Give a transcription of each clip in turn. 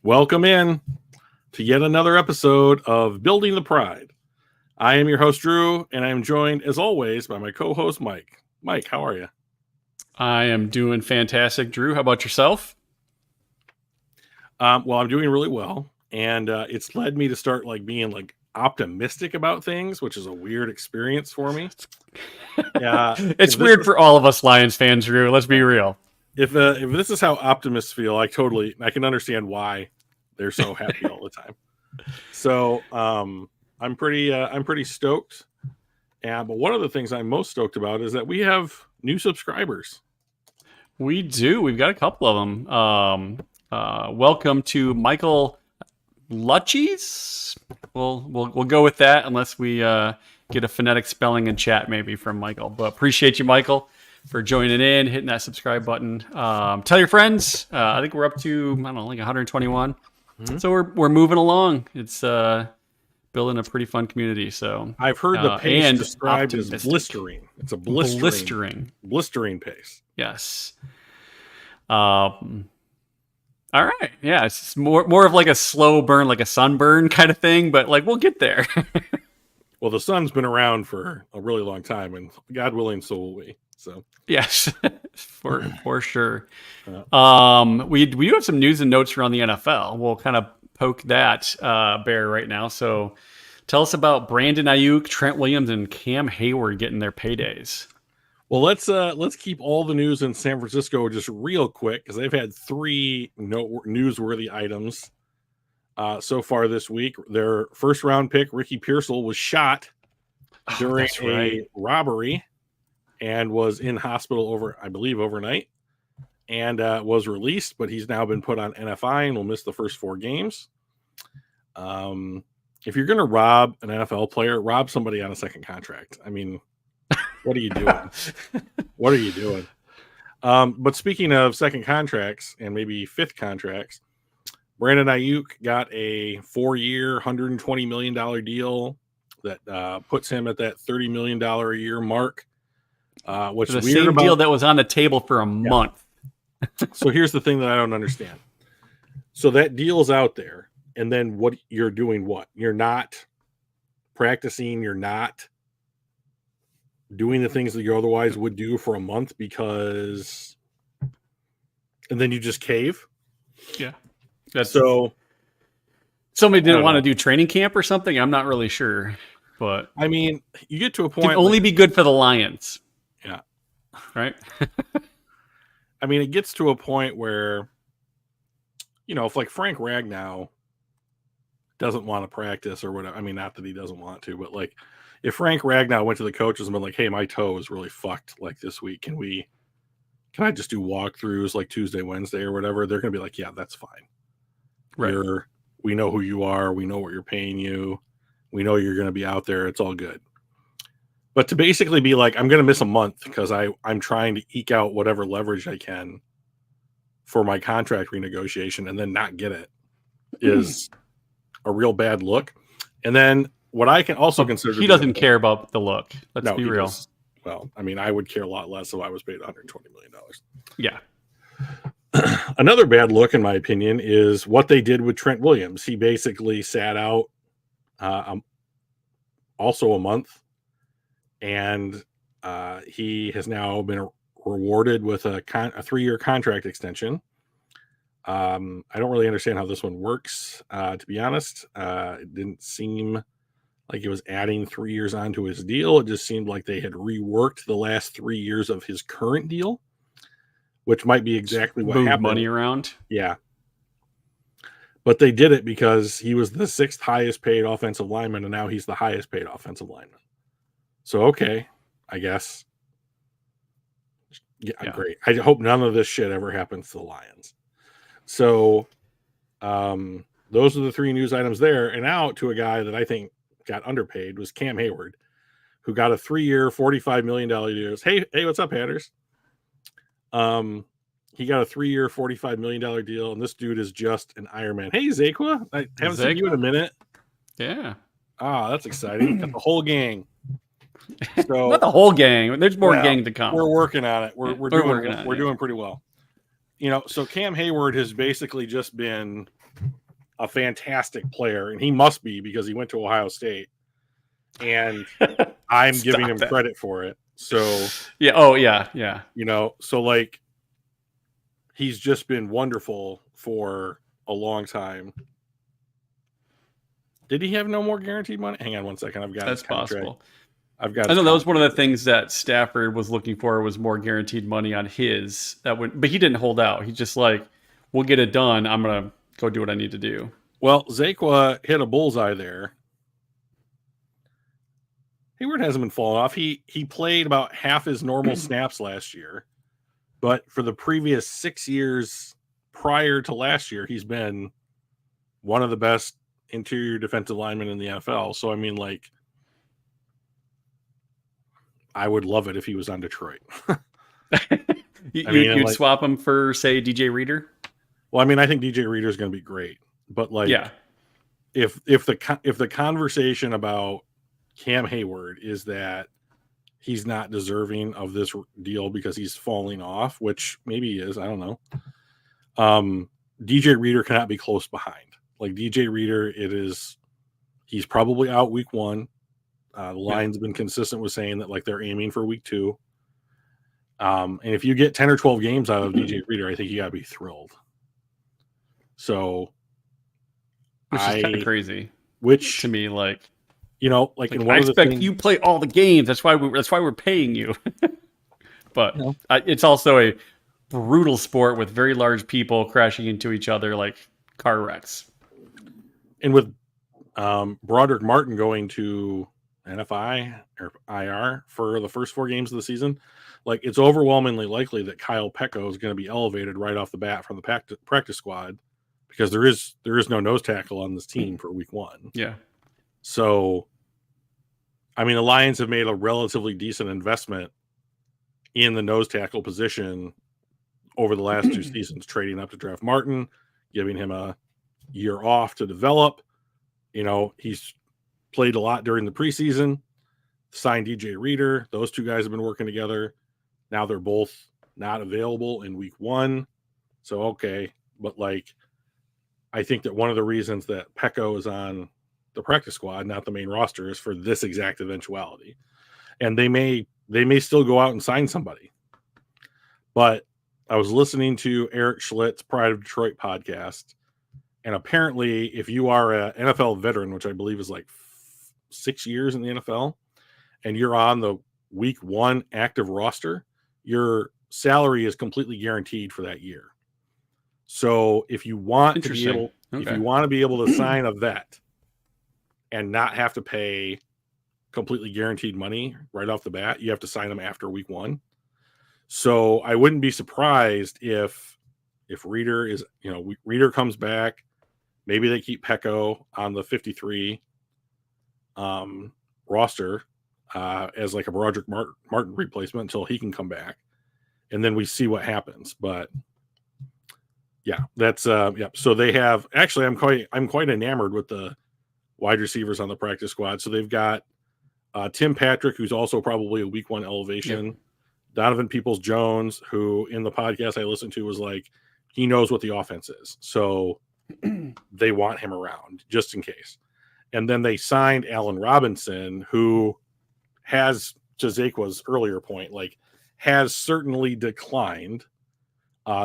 Welcome in to yet another episode of Building the Pride. I am your host, Drew, and I am joined, as always, by my co-host, Mike. Mike, how are you? I am doing fantastic. Drew, how about yourself? Well, I'm doing really well, and it's led me to start being optimistic about things, which is a weird experience for me. It's weird for all of us Lions fans, Drew. Let's be real. If this is how optimists feel, I can understand why they're so happy all the time. So I'm pretty stoked. But one of the things I'm most stoked about is that we have new subscribers. We do. We've got a couple of them. Welcome to Michael Lutchies. We'll go with that unless we get a phonetic spelling in chat maybe from Michael. But appreciate you, Michael, for joining in, hitting that subscribe button. Tell your friends. I think we're up to 121. Mm-hmm. So we're moving along. It's building a pretty fun community. So I've heard the pace described as blistering. It's a blistering pace. Yes. All right. Yeah, it's more of like a slow burn, like a sunburn kind of thing, but we'll get there. Well, the sun's been around for a really long time, and God willing, so will we. So yes, for sure. We do have some news and notes around the NFL. We'll kind of poke that bear right now. So tell us about Brandon Ayuk, Trent Williams, and Cam Hayward getting their paydays. Well, let's keep all the news in San Francisco just real quick because they've had three newsworthy items so far this week. Their first round pick, Ricky Pearsall, was shot during a robbery and was in hospital overnight and was released, but he's now been put on NFI and will miss the first 4 games. If you're going to rob an NFL player, rob somebody on a second contract. I mean, what are you doing? What are you doing? But speaking of second contracts and maybe fifth contracts, Brandon Ayuk got a 4-year, $120 million deal that puts him at that $30 million a year mark. Which the same deal that was on the table for a month. So here's the thing that I don't understand. So that deal's out there, and then what you're doing? What you're not practicing, you're not doing the things that you otherwise would do for a month and then you just cave. Yeah. So somebody didn't want to do training camp or something. I'm not really sure, but I mean, you get to a point. It can only be good for the Lions. Yeah. Right. I mean, it gets to a point where, if Frank Ragnow doesn't want to practice or whatever, I mean, not that he doesn't want to, but if Frank Ragnow went to the coaches and been like, hey, my toe is really fucked this week. Can I just do walkthroughs Tuesday, Wednesday or whatever? They're going to be like, yeah, that's fine. Right. We know who you are. We know what you're paying you. We know you're going to be out there. It's all good. But to basically be like, I'm going to miss a month because I'm trying to eke out whatever leverage I can for my contract renegotiation and then not get it is a real bad look. And then what I can also consider... He doesn't care about the look. Let's be real. Well, I mean, I would care a lot less if I was paid $120 million. Yeah. Another bad look, in my opinion, is what they did with Trent Williams. He basically sat out also a month. And he has now been rewarded with a 3-year contract extension. I don't really understand how this one works, to be honest. It didn't seem like he was adding 3 years onto his deal. It just seemed like they had reworked the last 3 years of his current deal, which might be exactly what happened. Money around. Yeah. But they did it because he was the 6th highest paid offensive lineman, and now he's the highest paid offensive lineman. So, okay, I guess. Yeah, great. I hope none of this shit ever happens to the Lions. So, those are the 3 news items there. And now to a guy that I think got underpaid was Cam Hayward, who got a 3-year, $45 million deal. Hey, what's up, Hatters? He got a 3-year, $45 million deal, and this dude is just an Iron Man. Hey, Zakwa, I haven't seen you in a minute. Yeah. Ah, that's exciting. Got the whole gang. So not the whole gang. There's more gang to come. We're working on it. We're doing pretty well. So Cam Hayward has basically just been a fantastic player, and he must be because he went to Ohio State, and I'm giving him credit for it. So yeah, oh yeah. So like he's just been wonderful for a long time. Did he have no more guaranteed money? Hang on one second. I've got That's his contract. possible. I've got. I know that was one of the things that Stafford was looking for was more guaranteed money on his. But he didn't hold out. He's just like, we'll get it done. I'm gonna go do what I need to do. Well, Zakwa hit a bullseye there. Hayward hasn't been falling off. He played about half his normal snaps last year, but for the previous 6 years prior to last year, he's been one of the best interior defensive linemen in the NFL. So I mean, like, I would love it if he was on Detroit. You'd swap him for, say, DJ Reader? Well, I mean, I think DJ Reader is going to be great, but like, yeah, if the conversation about Cam Hayward is that he's not deserving of this deal because he's falling off, which maybe he is, I don't know. DJ Reader cannot be close behind. Like DJ Reader, he's probably out week 1. The Lions have been consistent with saying that like they're aiming for week 2. And if you get 10 or 12 games out of DJ Reader, I think you gotta be thrilled. So which is kind of crazy. Which to me, like in one I of the expect things, you play all the games. That's why we're paying you. But it's also a brutal sport with very large people crashing into each other like car wrecks. And with Broderick Martin going to NFI or IR for the first 4 games of the season, like it's overwhelmingly likely that Kyle Pecco is going to be elevated right off the bat from the practice squad because there is no nose tackle on this team for week 1. Yeah. So, I mean, the Lions have made a relatively decent investment in the nose tackle position over the last 2 seasons, trading up to draft Martin, giving him a year off to develop. He's played a lot during the preseason, signed DJ Reader. Those 2 guys have been working together. Now they're both not available in week 1. So, okay. But like, I think that one of the reasons that Pecco is on the practice squad, not the main roster, is for this exact eventuality. And they may still go out and sign somebody. But I was listening to Eric Schlitt's Pride of Detroit podcast. And apparently, if you are an NFL veteran, which I believe is like 6 years in the NFL, and you're on the week 1 active roster, your salary is completely guaranteed for that year. So if you want to be able, if you want to be able to sign a vet and not have to pay completely guaranteed money right off the bat, you have to sign them after week 1. So I wouldn't be surprised if Reader is, Reader comes back, maybe they keep Pecco on the 53 roster as like a Broderick Martin replacement until he can come back, and then we see what happens. But yeah, that's So they have actually, I'm quite enamored with the wide receivers on the practice squad. So they've got Tim Patrick, who's also probably a week 1 elevation. Yep. Donovan Peoples-Jones, who in the podcast I listened to was like, he knows what the offense is. So they want him around just in case. And then they signed Allen Robinson, who has, to Zakwa's earlier point, like has certainly declined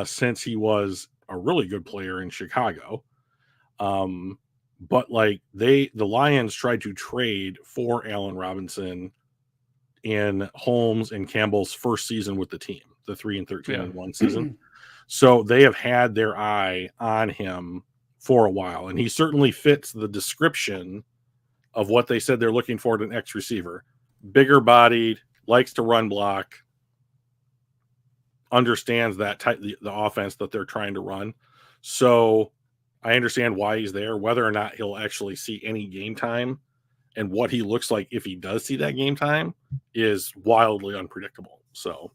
since he was a really good player in Chicago. But like the Lions tried to trade for Allen Robinson in Holmes and Campbell's first season with the team, the 3-13-1 season. So they have had their eye on him for a while, and he certainly fits the description of what they said they're looking for in an X receiver. Bigger bodied, likes to run block, understands that the offense that they're trying to run. So I understand why he's there. Whether or not he'll actually see any game time and what he looks like if he does see that game time is wildly unpredictable. So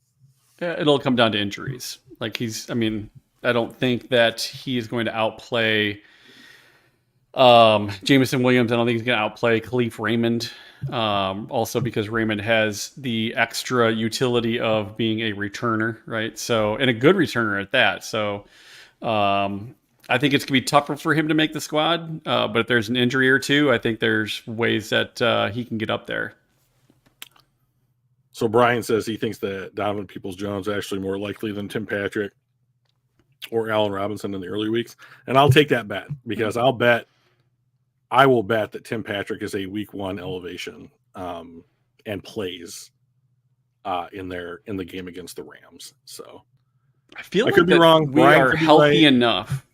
yeah, it'll come down to injuries. Like I don't think that he is going to outplay Jameson Williams, I don't think he's going to outplay Khalif Raymond. Also because Raymond has the extra utility of being a returner, right? So, and a good returner at that. So, I think it's going to be tougher for him to make the squad. But if there's an injury or two, I think there's ways that he can get up there. So Brian says he thinks that Donovan Peoples-Jones is actually more likely than Tim Patrick or Allen Robinson in the early weeks. And I'll take that bet because I will bet that Tim Patrick is a week 1 elevation and plays in the game against the Rams. So I feel like could be wrong. We Brian are healthy enough.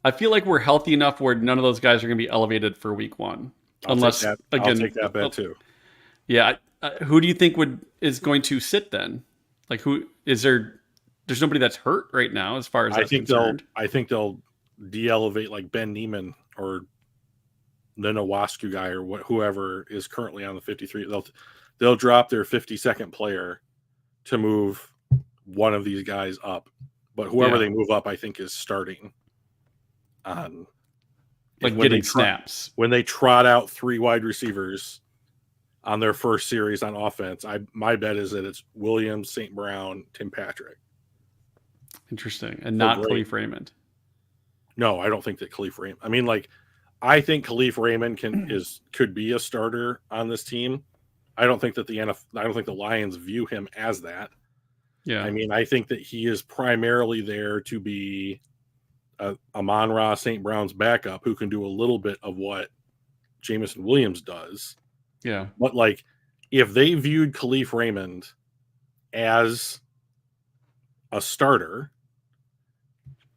I feel like we're healthy enough where none of those guys are going to be elevated for week 1. I'll take that bet too. Yeah. Who do you think is going to sit then? Like who is there? There's nobody that's hurt right now as far as I think concerned. I think they'll de-elevate like Ben Neiman or the Nowasku guy or whoever is currently on the 53. They'll drop their 52nd player to move one of these guys up, but whoever they move up, I think is starting on like getting snaps when they trot out 3 wide receivers on their first series on offense. My bet is that it's Williams, St. Brown, Tim Patrick. Interesting. And not Khalif Raymond. No, I don't think that Khalif Raymond. I mean, like, I think Khalif Raymond could be a starter on this team. I don't think that I don't think the Lions view him as that. Yeah. I mean, I think that he is primarily there to be Amon-Ra St. Brown's backup who can do a little bit of what Jameson Williams does. Yeah. But like if they viewed Khalif Raymond as a starter,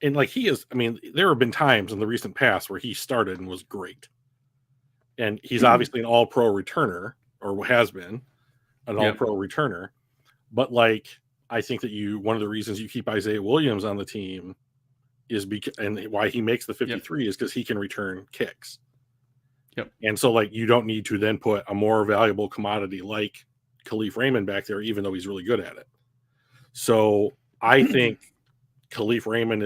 and like he is, I mean, there have been times in the recent past where he started and was great. And he's obviously an all-pro returner, or has been an all-pro returner. But like I think that one of the reasons you keep Isaiah Williams on the team is and why he makes the 53 is because he can return kicks. Yep. And so, like, you don't need to then put a more valuable commodity like Khalif Raymond back there, even though he's really good at it. So I think Khalif Raymond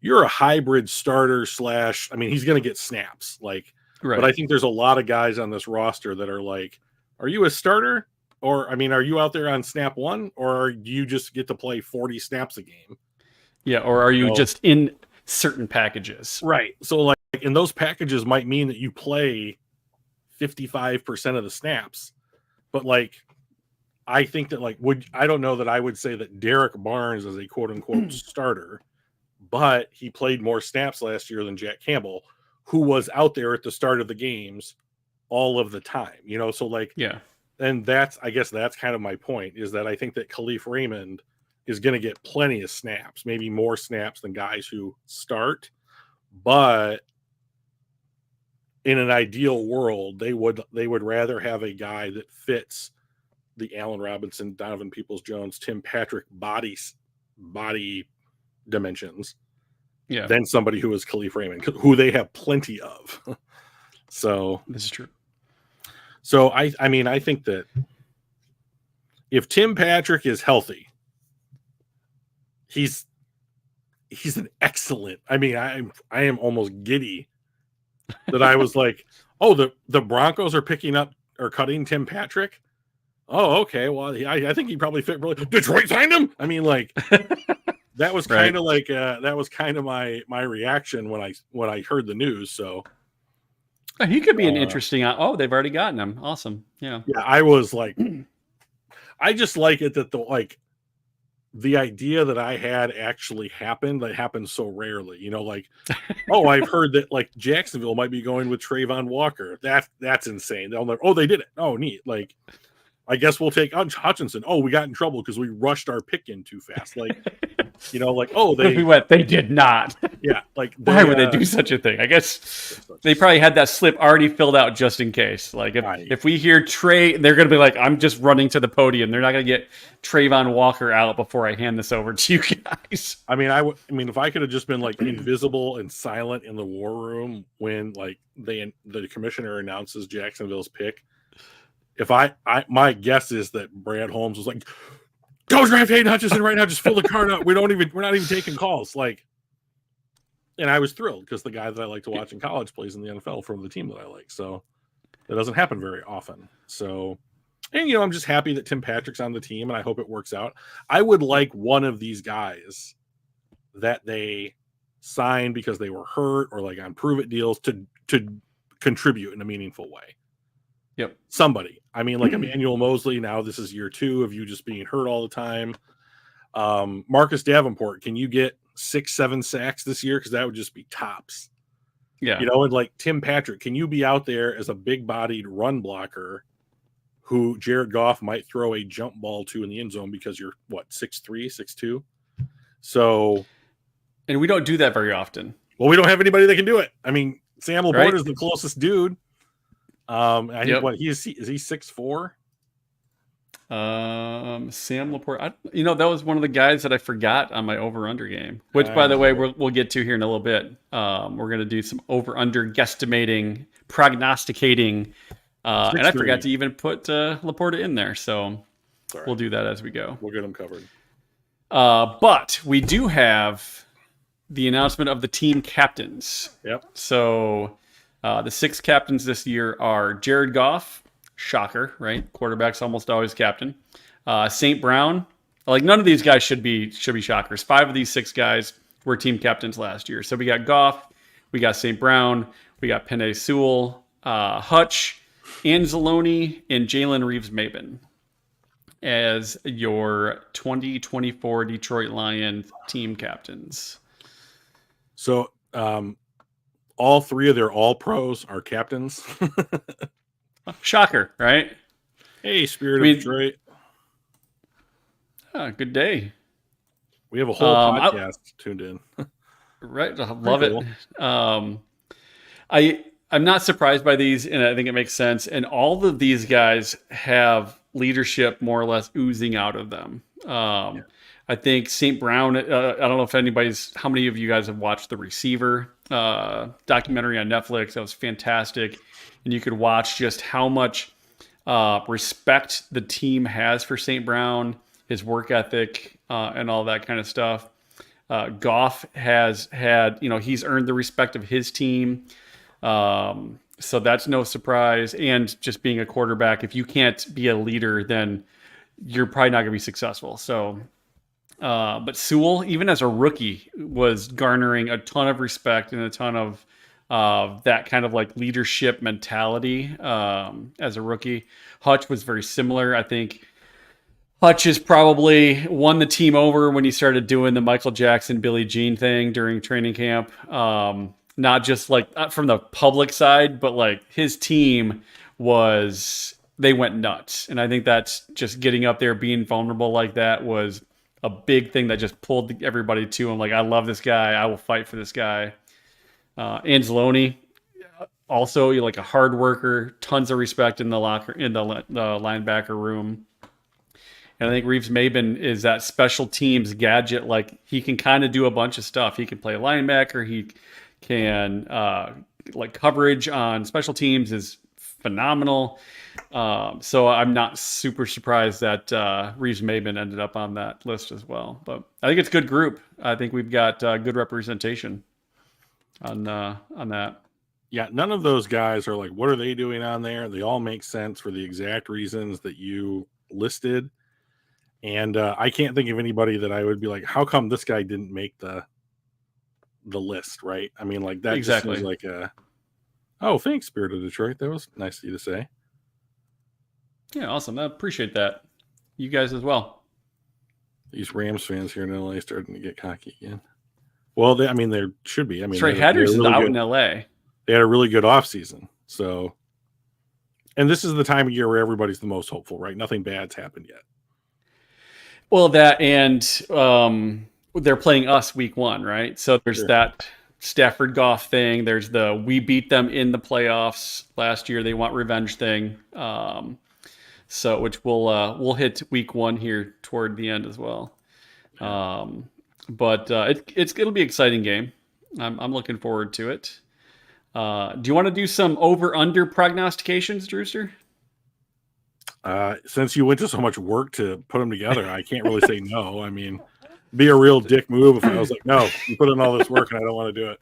you're a hybrid starter / I mean, he's going to get snaps, like, right. But I think there's a lot of guys on this roster that are like, are you a starter? Or, I mean, are you out there on snap 1 or do you just get to play 40 snaps a game? Yeah. Or are you just in certain packages? Right. So, like, and those packages might mean that you play 55% of the snaps, but like, I think that I don't know that I would say that Derek Barnes is a quote unquote starter, but he played more snaps last year than Jack Campbell, who was out there at the start of the games all of the time, so like, yeah. And I guess that's kind of my point, is that I think that Khalif Raymond is going to get plenty of snaps, maybe more snaps than guys who start, but in an ideal world, they would rather have a guy that fits the Allen Robinson, Donovan Peoples-Jones, Tim Patrick body dimensions than somebody who is Khalif Raymond, who they have plenty of. So this is true. So I mean, I think that if Tim Patrick is healthy, he's an excellent. I mean, I am almost giddy that I was like, oh, the Broncos are picking up or cutting Tim Patrick. Oh, okay. Well, I think he probably fit really. Detroit signed him. I mean, like that was kind of like that was kind of my reaction when I heard the news. So he could be an interesting. Oh, they've already gotten him. Awesome. Yeah. Yeah. I was like, I just like it that the idea that I had actually happened. That happens so rarely. Like, oh, I've heard that like Jacksonville might be going with Trayvon Walker. That's insane. They did it. Oh, neat. Like, I guess we'll take Hutchinson. Oh, we got in trouble because we rushed our pick in too fast. Like, like, oh, they did not. Yeah. Like, why would they do such a thing? I guess they probably had that slip already filled out just in case. Like, if we hear Trey, they're going to be like, I'm just running to the podium. They're not going to get Trayvon Walker out before I hand this over to you guys. I mean, if I could have just been like invisible and silent in the war room when like the commissioner announces Jacksonville's pick. If my guess is that Brad Holmes was like, go draft Hayden Hutchinson right now, just fill the card up. We're not even taking calls. Like, And I was thrilled because the guy that I like to watch in college plays in the NFL from the team that I like. So that doesn't happen very often. So, and I'm just happy that Tim Patrick's on the team, and I hope it works out. I would like one of these guys that they signed because they were hurt or like on prove it deals to contribute in a meaningful way. Yep. Somebody. I mean, like Emmanuel Mosley, now this is year 2 of you just being hurt all the time. Marcus Davenport, can you get 6-7 sacks this year? Because that would just be tops. Yeah. And like Tim Patrick, can you be out there as a big-bodied run blocker who Jared Goff might throw a jump ball to in the end zone because you're, 6'3", 6'2"? So... And we don't do that very often. Well, we don't have anybody that can do it. I mean, Sam Laporta is the closest dude. I think is he 6'4"? Sam Laporta. That was one of the guys that I forgot on my over/under game. Which, by the way, we'll get to here in a little bit. We're going to do some over/under guesstimating, prognosticating, and I forgot to even put Laporta in there. So we'll do that as we go. We'll get them covered. But we do have the announcement of the team captains. Yep. So the 6 captains this year are Jared Goff, shocker, right? Quarterback's almost always captain. St. Brown, like none of these guys should be shockers. 5 of these 6 guys were team captains last year. So we got Goff, we got St. Brown, we got Penei Sewell, Hutch, Anzalone, and Jalen Reeves-Maybin as your 2024 Detroit Lions team captains. So all 3 of their all-pros are captains. Shocker, right? Hey, Spirit of Detroit. Good day. We have a whole podcast tuned in. Right. I love it. I'm not surprised by these, and I think it makes sense. And all of these guys have leadership more or less oozing out of them. I think St. Brown, I don't know if how many of you guys have watched The Receiver documentary on Netflix. That was fantastic. And you could watch just how much respect the team has for St. Brown, his work ethic, and all that kind of stuff. Goff has had, he's earned the respect of his team. So that's no surprise. And just being a quarterback, if you can't be a leader, then you're probably not going to be successful. So, but Sewell, even as a rookie, was garnering a ton of respect and a ton of that kind of like leadership mentality as a rookie. Hutch was very similar. I think Hutch has probably won the team over when he started doing the Michael Jackson, Billie Jean thing during training camp. Not just like from the public side, but like his team they went nuts. And I think that's just getting up there, being vulnerable like that was a big thing that just pulled everybody to him. Like, I love this guy. I will fight for this guy. Anzalone, also like a hard worker, tons of respect in the linebacker room. And I think Reeves-Maybin is that special teams gadget. Like, he can kind of do a bunch of stuff. He can play linebacker. He can like coverage on special teams is phenomenal. So I'm not super surprised that Reeves-Maybin ended up on that list as well. But I think it's a good group. I think we've got good representation on that. Yeah, none of those guys are like, what are they doing on there? They all make sense for the exact reasons that you listed. And I can't think of anybody that I would be like, how come this guy didn't make the list, right? I mean, like, that exactly. Just seems like oh, thanks, Spirit of Detroit. That was nice of you to say. Yeah, awesome. I appreciate that. You guys as well. These Rams fans here in LA starting to get cocky again. Well, there should be. I mean, Trey Hadders is out in LA. They had a really good offseason. So, and this is the time of year where everybody's the most hopeful, right? Nothing bad's happened yet. Well, that and they're playing us week 1, right? So there's that Stafford Goff thing. There's the we beat them in the playoffs last year. They want revenge thing. So which we'll hit week 1 here toward the end as well. But it'll be an exciting game. I'm looking forward to it. Do you want to do some over/under prognostications, Drewster? Since you went to so much work to put them together, I can't really say no. I mean, be a real dick move if I was like, no, you put in all this work and I don't want to do it.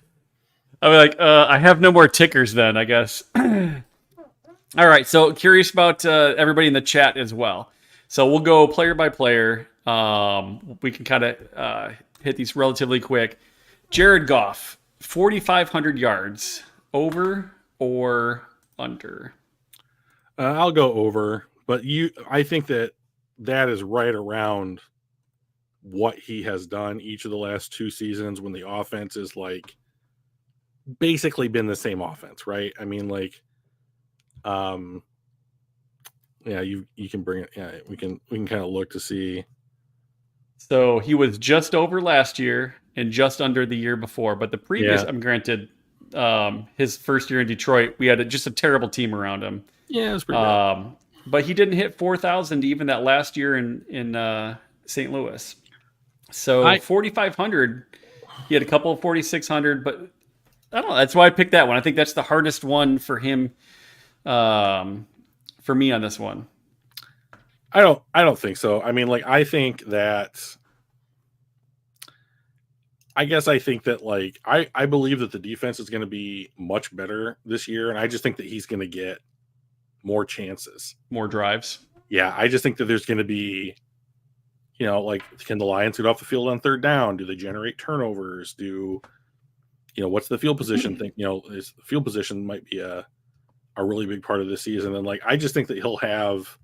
I'll be like, I have no more tickers then, I guess. All right, so curious about everybody in the chat as well. So we'll go player by player. We can kind of hit these relatively quick. Jared Goff, 4,500 yards, over or under? I'll go over, but I think that is right around what he has done each of the last 2 seasons when the offense is like basically been the same offense, right? I mean, like, yeah, you can bring it. Yeah, we can kind of look to see. So he was just over last year and just under the year before. But the previous, Yeah. I'm granted, his first year in Detroit, we had just a terrible team around him. Yeah, it's pretty bad. But he didn't hit 4,000 even that last year in St. Louis. So 4,500, he had a couple of 4,600, but I don't know. That's why I picked that one. I think that's the hardest one for him, for me on this one. I don't think so. I mean, like, I think that like I believe that the defense is going to be much better this year, and I just think that he's going to get more chances, more drives. Yeah, I just think that there's going to be, like, can the Lions get off the field on third down? Do they generate turnovers? What's the field position thing? Is field position might be a really big part of this season, and like I just think that he'll have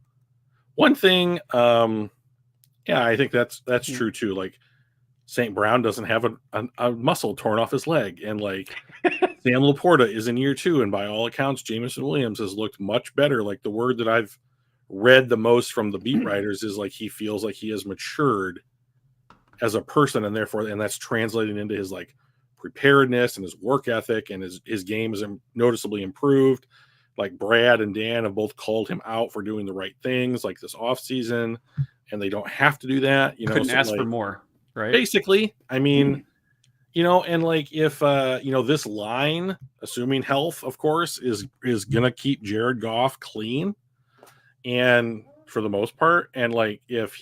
one thing. Yeah, I think that's true too. Like, St. Brown doesn't have a muscle torn off his leg, and like Sam Laporta is in year 2, and by all accounts, Jameson Williams has looked much better. Like, the word that I've read the most from the beat writers is like he feels like he has matured as a person, and therefore, and that's translating into his like preparedness and his work ethic, and his game is noticeably improved. Like, Brad and Dan have both called him out for doing the right things, like this off season, and they don't have to do that. Couldn't ask like, for more, right? Basically, I mean, and like if this line, assuming health, of course, is gonna keep Jared Goff clean, and for the most part, and like if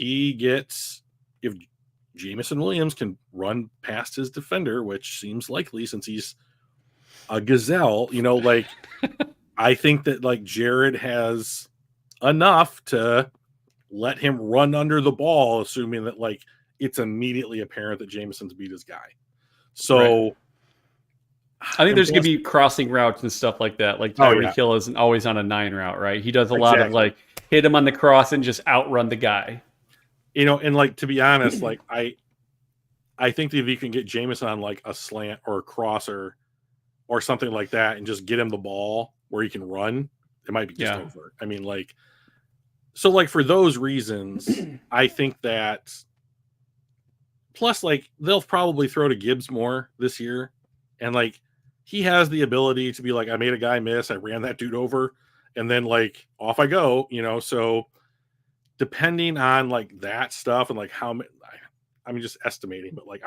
Jameson Williams can run past his defender, which seems likely since he's a gazelle, like I think that like Jared has enough to let him run under the ball, assuming that like it's immediately apparent that Jameson's beat his guy. So right. I think there's going to be crossing routes and stuff like that. Like Tyreek Hill isn't always on a 9 route, right? He does a lot of like hit him on the cross and just outrun the guy. And like, to be honest, like I think that if you can get Jameson on like a slant or a crosser or something like that and just get him the ball where he can run, it might be just over. I mean, like, so like for those reasons, I think that plus like they'll probably throw to Gibbs more this year. And like he has the ability to be like, I made a guy miss, I ran that dude over, and then like off I go, so depending on like that stuff and like how many, I'm just estimating, but like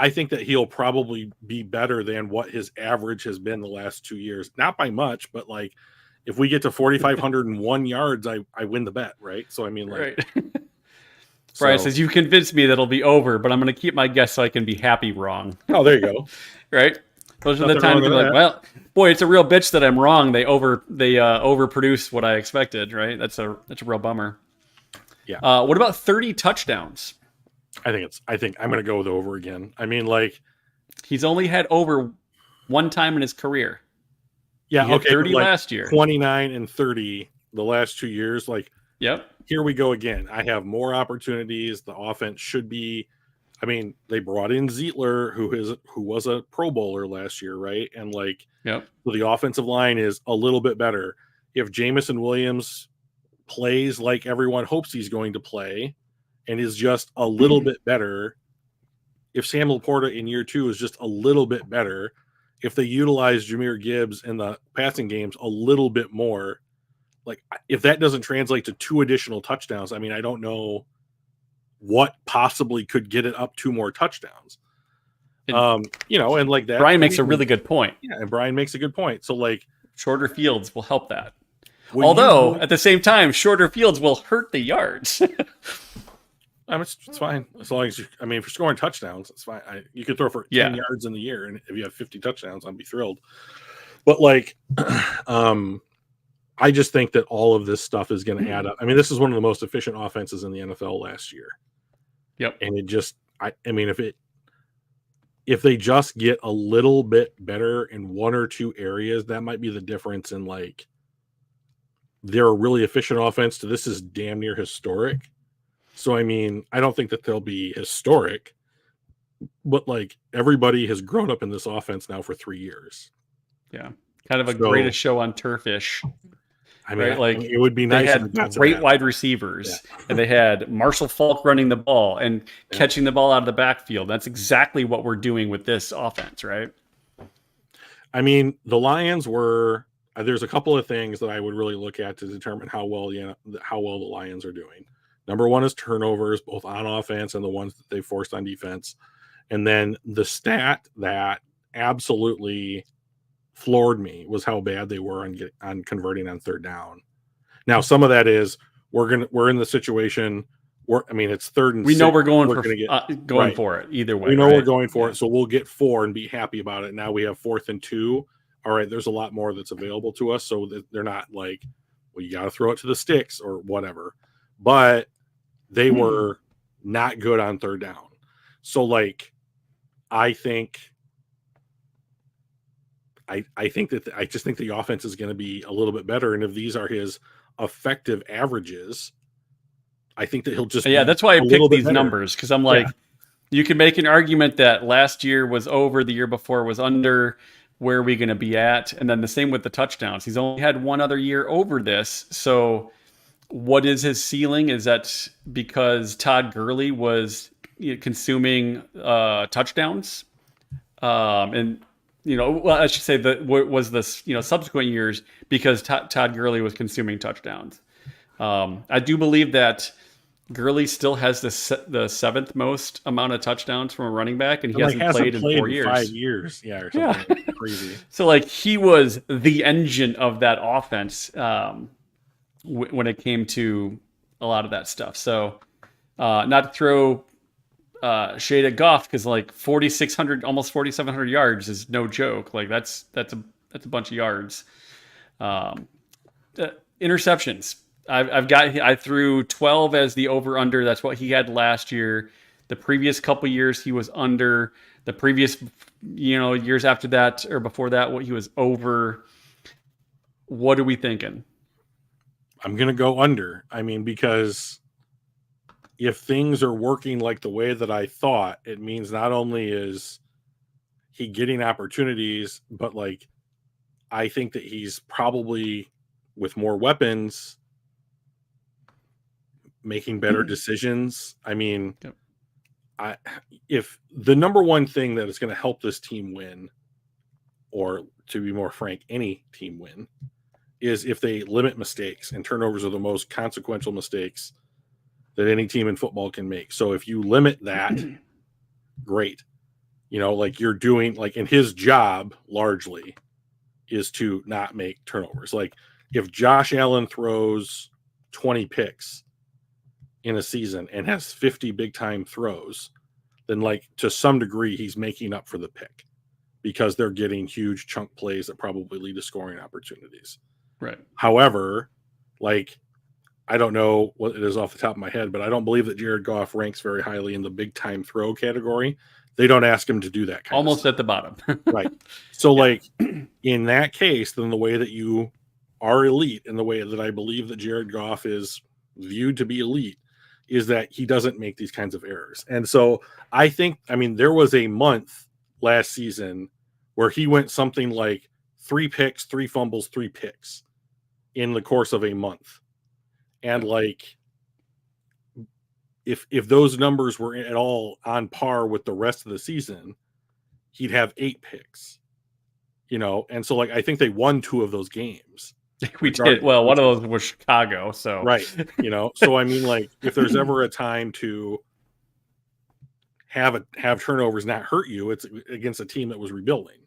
I think that he'll probably be better than what his average has been the last 2 years. Not by much, but like if we get to 4,501 yards, I win the bet, right? So I mean, like, right. Brian says, you convinced me that it'll be over, but I'm going to keep my guess so I can be happy wrong. Oh, there you go. Right? Those are the times to be like, well, boy, it's a real bitch that I'm wrong. They overproduced what I expected, right? That's a real bummer. Yeah. What about 30 touchdowns? I think I'm going to go with over again. I mean, like, he's only had over one time in his career. Yeah, he had 30 last year. 29 and 30 the last 2 years. Like, yep. Here we go again. I have more opportunities. The offense should be. I mean, they brought in Zietler, who was a Pro Bowler last year, right? And like, so the offensive line is a little bit better. If Jameson Williams plays like everyone hopes he's going to play, and is just a little bit better, if Sam Laporta in year 2 is just a little bit better, if they utilize Jahmyr Gibbs in the passing games a little bit more, like if that doesn't translate to 2 additional touchdowns, I mean, I don't know what possibly could get it up 2 more touchdowns. And like that. Brian makes a really good point. Yeah, and Brian makes a good point. So like shorter fields will help that. Although at the same time, shorter fields will hurt the yards. It's fine as long as you. I mean, if you're scoring touchdowns, it's fine. You could throw for 10 yards in the year, and if you have 50 touchdowns, I'd be thrilled. But like, I just think that all of this stuff is going to add up. I mean, this is one of the most efficient offenses in the NFL last year. Yep. And it just, I mean, if they just get a little bit better in one or two areas, that might be the difference in like they're a really efficient offense to this is damn near historic. So, I mean, I don't think that they'll be historic, but like everybody has grown up in this offense now for 3 years. Yeah. Kind of a greatest show on turf-ish. I mean, right? Like it would be nice. They had great wide receivers, and they had Marshall Faulk running the ball and catching the ball out of the backfield. That's exactly what we're doing with this offense, right? I mean, the Lions were. There's a couple of things that I would really look at to determine how well the Lions are doing. Number one is turnovers, both on offense and the ones that they forced on defense, and then the stat that absolutely floored me was how bad they were on converting on third down. Now, some of that is we're in the situation where it's third and we know we're going for it either way. We know we're going for it, so we'll get 4 and be happy about it. Now we have 4th and 2. All right, there's a lot more that's available to us, so that they're not like, well, you got to throw it to the sticks or whatever. But they were not good on third down. So like, I just think the offense is going to be a little bit better. And if these are his effective averages, I think that he'll just that's why I picked these numbers, because I'm like, you can make an argument that last year was over, the year before was under. Where are we going to be at? And then the same with the touchdowns. He's only had one other year over this. So what is his ceiling? Is that because Todd Gurley was consuming touchdowns? And I should say that was this, subsequent years because Todd Gurley was consuming touchdowns. I do believe that Gurley still has the 7th most amount of touchdowns from a running back, and he hasn't played in 4 years. 5 years, or something crazy. So like he was the engine of that offense when it came to a lot of that stuff. So not to throw shade at Goff, because like 4,600, almost 4,700 yards is no joke. Like that's a bunch of yards. Interceptions. I threw 12 as the over under. That's what he had last year. The previous couple years he was under. The previous years after that or before that, what he was over. What are we thinking? I'm gonna go under. Because if things are working like the way that I thought, it means not only is he getting opportunities, but like I think that he's probably with more weapons making better decisions. If the number one thing that is going to help this team win, or to be more frank, any team win, is if they limit mistakes, and turnovers are the most consequential mistakes that any team in football can make. So if you limit that, great. Like you're doing, like, in his job largely is to not make turnovers. Like if Josh Allen throws 20 picks in a season and has 50 big time throws, then like to some degree he's making up for the pick because they're getting huge chunk plays that probably lead to scoring opportunities. Right. However, like, I don't know what it is off the top of my head, but I don't believe that Jared Goff ranks very highly in the big time throw category. They don't ask him to do that kind almost of stuff. At the bottom. Right. So like in that case, then the way that you are elite and the way that I believe that Jared Goff is viewed to be elite is that he doesn't make these kinds of errors. And so I think, there was a month last season where he went something like 3 picks, 3 fumbles, 3 picks in the course of a month. And like, if those numbers were at all on par with the rest of the season, he'd have 8 picks, And so like, I think they won 2 of those games. We did. Well, one of those was Chicago. So right. So like if there's ever a time to have turnovers not hurt you, it's against a team that was rebuilding.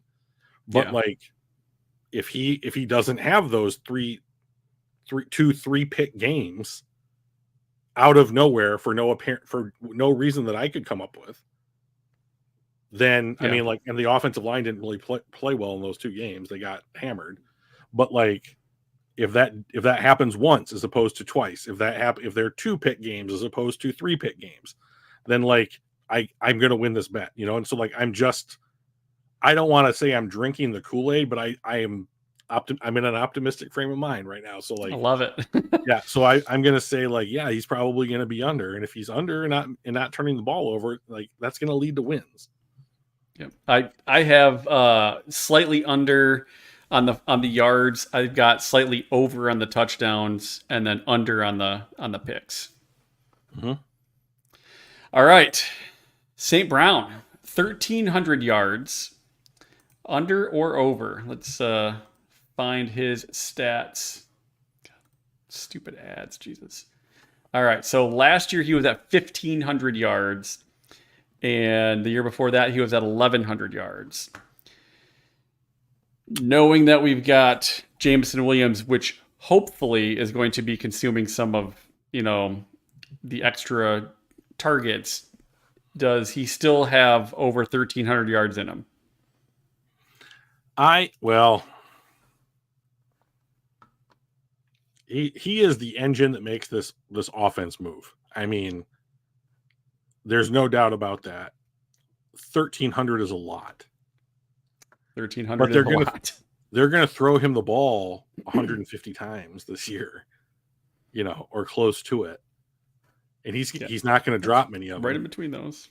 But like if he doesn't have those 3 pick games, out of nowhere for no reason that I could come up with, then I mean, like, and the offensive line didn't really play well in those 2 games. They got hammered. But like, if that happens once as opposed to twice, if they're 2 pick games as opposed to 3 pick games, then like I'm gonna win this bet, you know. And so like I don't want to say I'm drinking the Kool-Aid, but I'm in an optimistic frame of mind right now. So like, I love it. yeah. So I'm gonna say like, yeah, he's probably gonna be under, and if he's under and not turning the ball over, like that's gonna lead to wins. Yeah, I have slightly under on the yards. I've got slightly over on the touchdowns, and then under on the picks. Mm-hmm. All right, St. Brown, 1,300 yards, under or over. Let's find his stats. God, stupid ads, Jesus. All right, so last year he was at 1,500 yards. And the year before that, he was at 1,100 yards. Knowing that we've got Jameson Williams, which hopefully is going to be consuming some of, the extra targets, does he still have over 1,300 yards in him? He is the engine that makes this offense move. I mean, there's no doubt about that. 1,300 is a lot. 1,300 is a lot. They're going to throw him the ball 150 times this year, or close to it. And he's not going to drop many of them. Right in between those.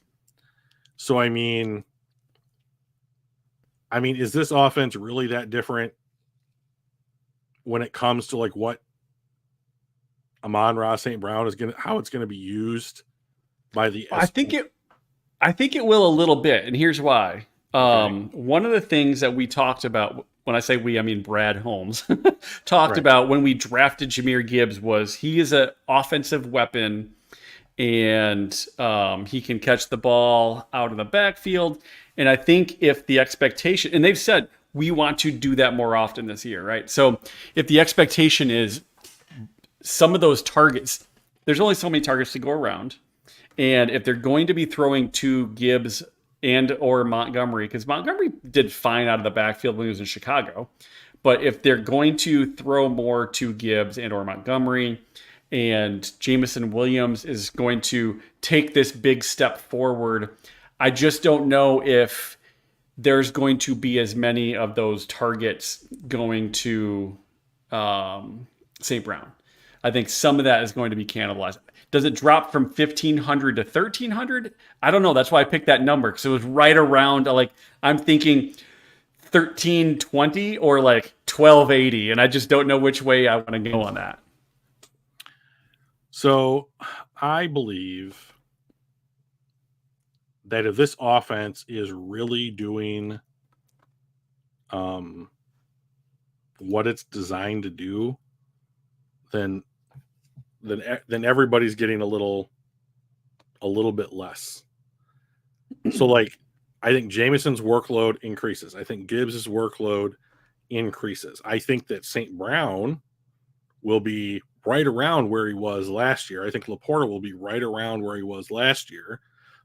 So, I mean, is this offense really that different when it comes to like what Amon-Ra St. Brown how it's going to be used by the I think it will a little bit, and here's why. Okay. One of the things that we talked about, when I say we, I mean Brad Holmes, talked about when we drafted Jahmyr Gibbs was he is an offensive weapon, and he can catch the ball out of the backfield. And I think if the expectation, and they've said we want to do that more often this year, right? So if the expectation is some of those targets, there's only so many targets to go around. And if they're going to be throwing to Gibbs and or Montgomery, because Montgomery did fine out of the backfield when he was in Chicago, but if they're going to throw more to Gibbs and or Montgomery, and Jameson Williams is going to take this big step forward, I just don't know if there's going to be as many of those targets going to St. Brown. I think some of that is going to be cannibalized. Does it drop from 1,500 to 1,300? I don't know. That's why I picked that number, because it was right around, like, I'm thinking 1,320 or like 1,280, and I just don't know which way I want to go on that. So I believe that if this offense is really doing what it's designed to do, then everybody's getting a little bit less. So like, I think Jameson's workload increases. I think Gibbs's workload increases. I think that St. Brown will be right around where he was last year. I think Laporta will be right around where he was last year.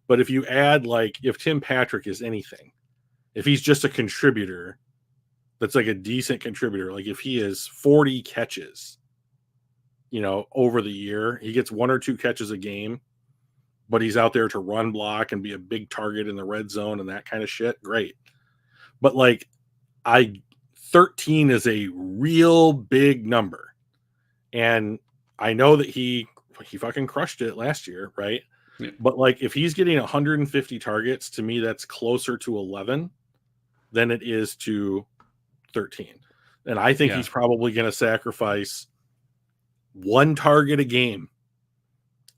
But if you add, like, if Tim Patrick is anything, if he's just a contributor that's like a decent contributor, like if he is 40 catches, over the year, he gets 1 or 2 catches a game, but he's out there to run block and be a big target in the red zone and that kind of shit, great. But like, 13 is a real big number. And I know that he fucking crushed it last year, right? Yeah. But like, if he's getting 150 targets, to me, that's closer to 11 than it is to 13. And I think he's probably going to sacrifice 1 target a game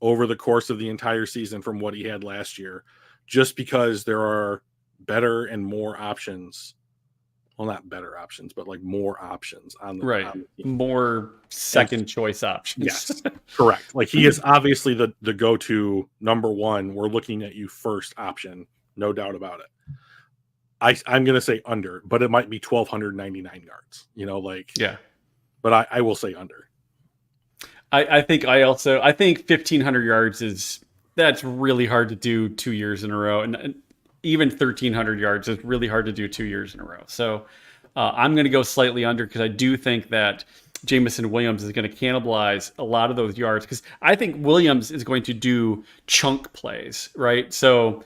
over the course of the entire season from what he had last year, just because there are better and more options. Well, not better options, but like more options on the right. On the team. More second choice options. Yes, correct. Like, he is obviously the go-to number one. We're looking at you first option, no doubt about it. I'm going to say under, but it might be 1,299 yards. But I will say under. I think 1,500 yards that's really hard to do 2 years in a row, and even 1,300 yards is really hard to do 2 years in a row. So I'm going to go slightly under because I do think that Jamison Williams is going to cannibalize a lot of those yards because I think Williams is going to do chunk plays, right? So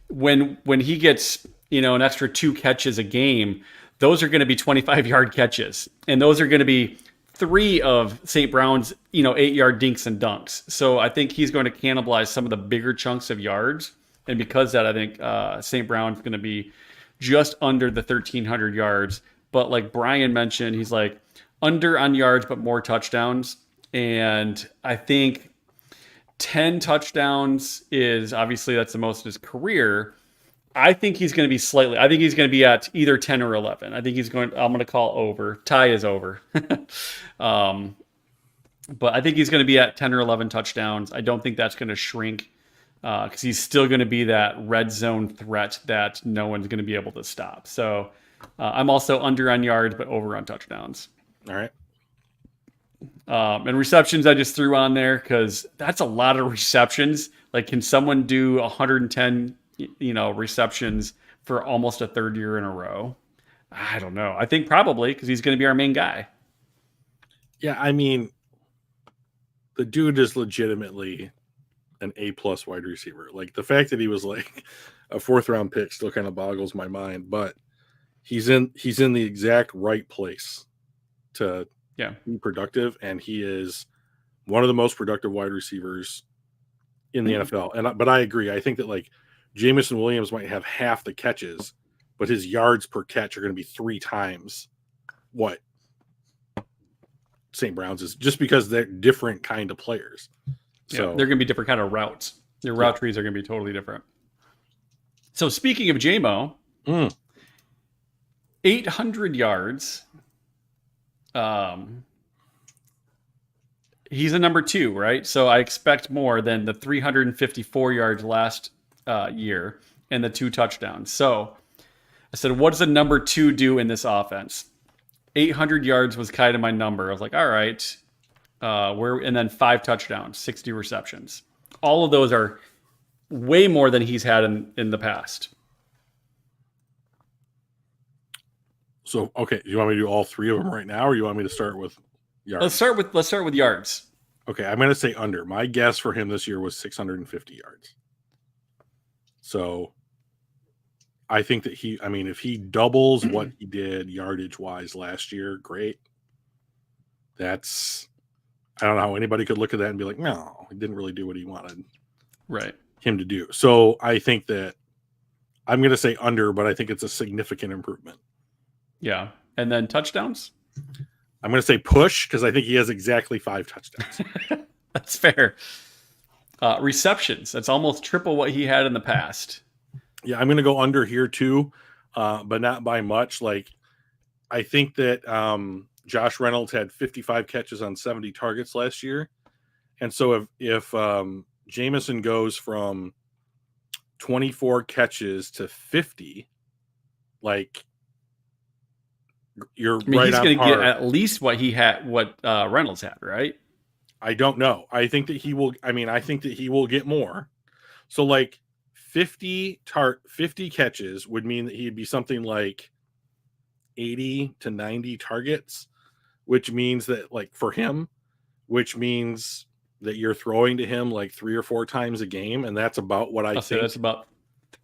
when he gets an extra 2 catches a game, those are going to be 25-yard catches, and those are going to be 3 of St. Brown's 8-yard dinks and dunks. So I think he's going to cannibalize some of the bigger chunks of yards, and because of that, I think St. Brown's going to be just under the 1,300 yards. But like Brian mentioned, he's like under on yards but more touchdowns, and I think 10 touchdowns is obviously that's the most in his career. I think he's going to be I think he's going to be at either 10 or 11. I'm going to call over. Tie is over. But I think he's going to be at 10 or 11 touchdowns. I don't think that's going to shrink because he's still going to be that red zone threat that no one's going to be able to stop. So I'm also under on yards, but over on touchdowns. All right. And receptions I just threw on there because that's a lot of receptions. Like, can someone do 110, receptions for almost a third year in a row? I don't know. I think probably because he's going to be our main guy. Yeah, I mean, the dude is legitimately an A+ wide receiver. Like, the fact that he was like a 4th-round pick still kind of boggles my mind, but he's in the exact right place to be productive, and he is one of the most productive wide receivers in the NFL. But I agree. I think that like Jamison Williams might have half the catches, but his yards per catch are going to be 3 times what St. Brown's is, just because they're different kind of players. So they're going to be different kind of routes. Their route trees are going to be totally different. So speaking of JMO, 800 yards. He's a number 2, right? So I expect more than the 354 yards last year and the 2 touchdowns. So I said, what does a number 2 do in this offense? 800 yards was kind of my number. I was like, all right, and then 5 touchdowns, 60 receptions. All of those are way more than he's had in the past. So, okay, do you want me to do all 3 of them right now, or you want me to start with yards? Let's start with yards. Okay, I'm going to say under. My guess for him this year was 650 yards. So I think that if he doubles what he did yardage-wise last year, great. I don't know how anybody could look at that and be like, no, he didn't really do what he wanted him to do. So I think that I'm going to say under, but I think it's a significant improvement. Yeah. And then touchdowns? I'm going to say push because I think he has exactly 5 touchdowns. That's fair. Receptions. That's almost triple what he had in the past. Yeah, I'm going to go under here too, but not by much. Like, I think that Josh Reynolds had 55 catches on 70 targets last year. And so if Jamison goes from 24 catches to 50, like, you're right. He's going to get at least what Reynolds had, right? I don't know. I think that he will. I think that he will get more. So like 50 catches would mean that he'd be something like 80 to 90 targets, which means that which means that you're throwing to him like 3 or 4 times a game, and that's about what I think. That's about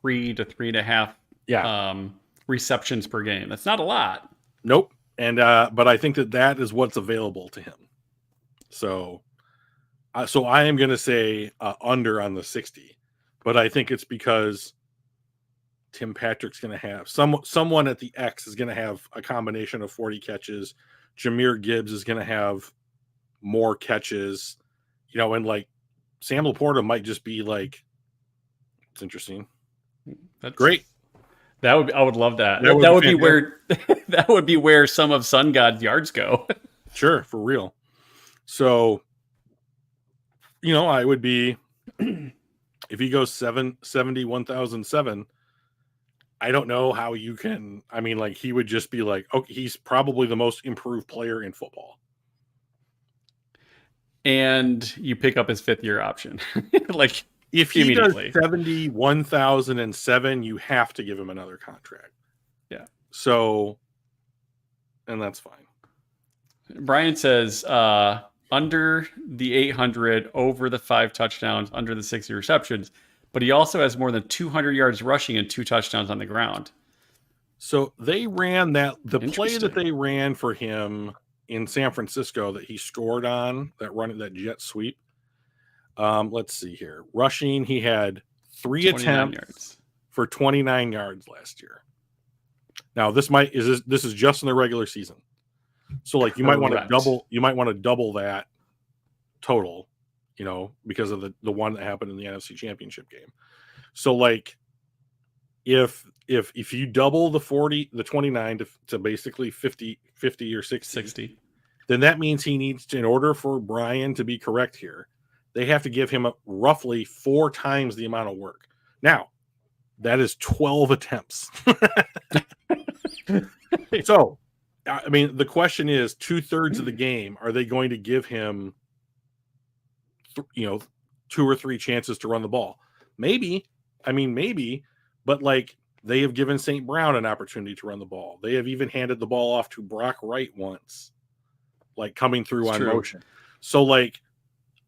3 to 3.5 receptions per game. That's not a lot. Nope. And but I think that is what's available to him. So I am going to say under on the 60, but I think it's because Tim Patrick's going to have someone at the X is going to have a combination of 40 catches. Jahmyr Gibbs is going to have more catches, and like Sam Laporta might just be like, it's interesting. That's great. I would love that. That would be where that would be where some of Sun God's yards go. Sure, for real. So, I would be if he goes 770 1007. I don't know how you can. He would just be like, okay, he's probably the most improved player in football. and you pick up his 5th-year option. Like, if he does immediately. 71,007, you have to give him another contract. Yeah. So, and that's fine. Brian says under the 800, over the 5 touchdowns, under the 60 receptions, but he also has more than 200 yards rushing and 2 touchdowns on the ground. So they ran the play that they ran for him in San Francisco that he scored on, that jet sweep. Let's see here. Rushing, he had 3 attempts for 29 yards last year. Now this is just in the regular season. So like you might want to double that total, because of the one that happened in the NFC Championship game. So like if you double the 29 to basically 50 or 60, then that means he needs to, in order for Brian to be correct here, they have to give him roughly 4 times the amount of work. Now, that is 12 attempts. So, I mean, the question is 2/3 of the game, are they going to give him, 2 or 3 chances to run the ball? Maybe, but like they have given St. Brown an opportunity to run the ball. They have even handed the ball off to Brock Wright once, like coming through on motion. So like,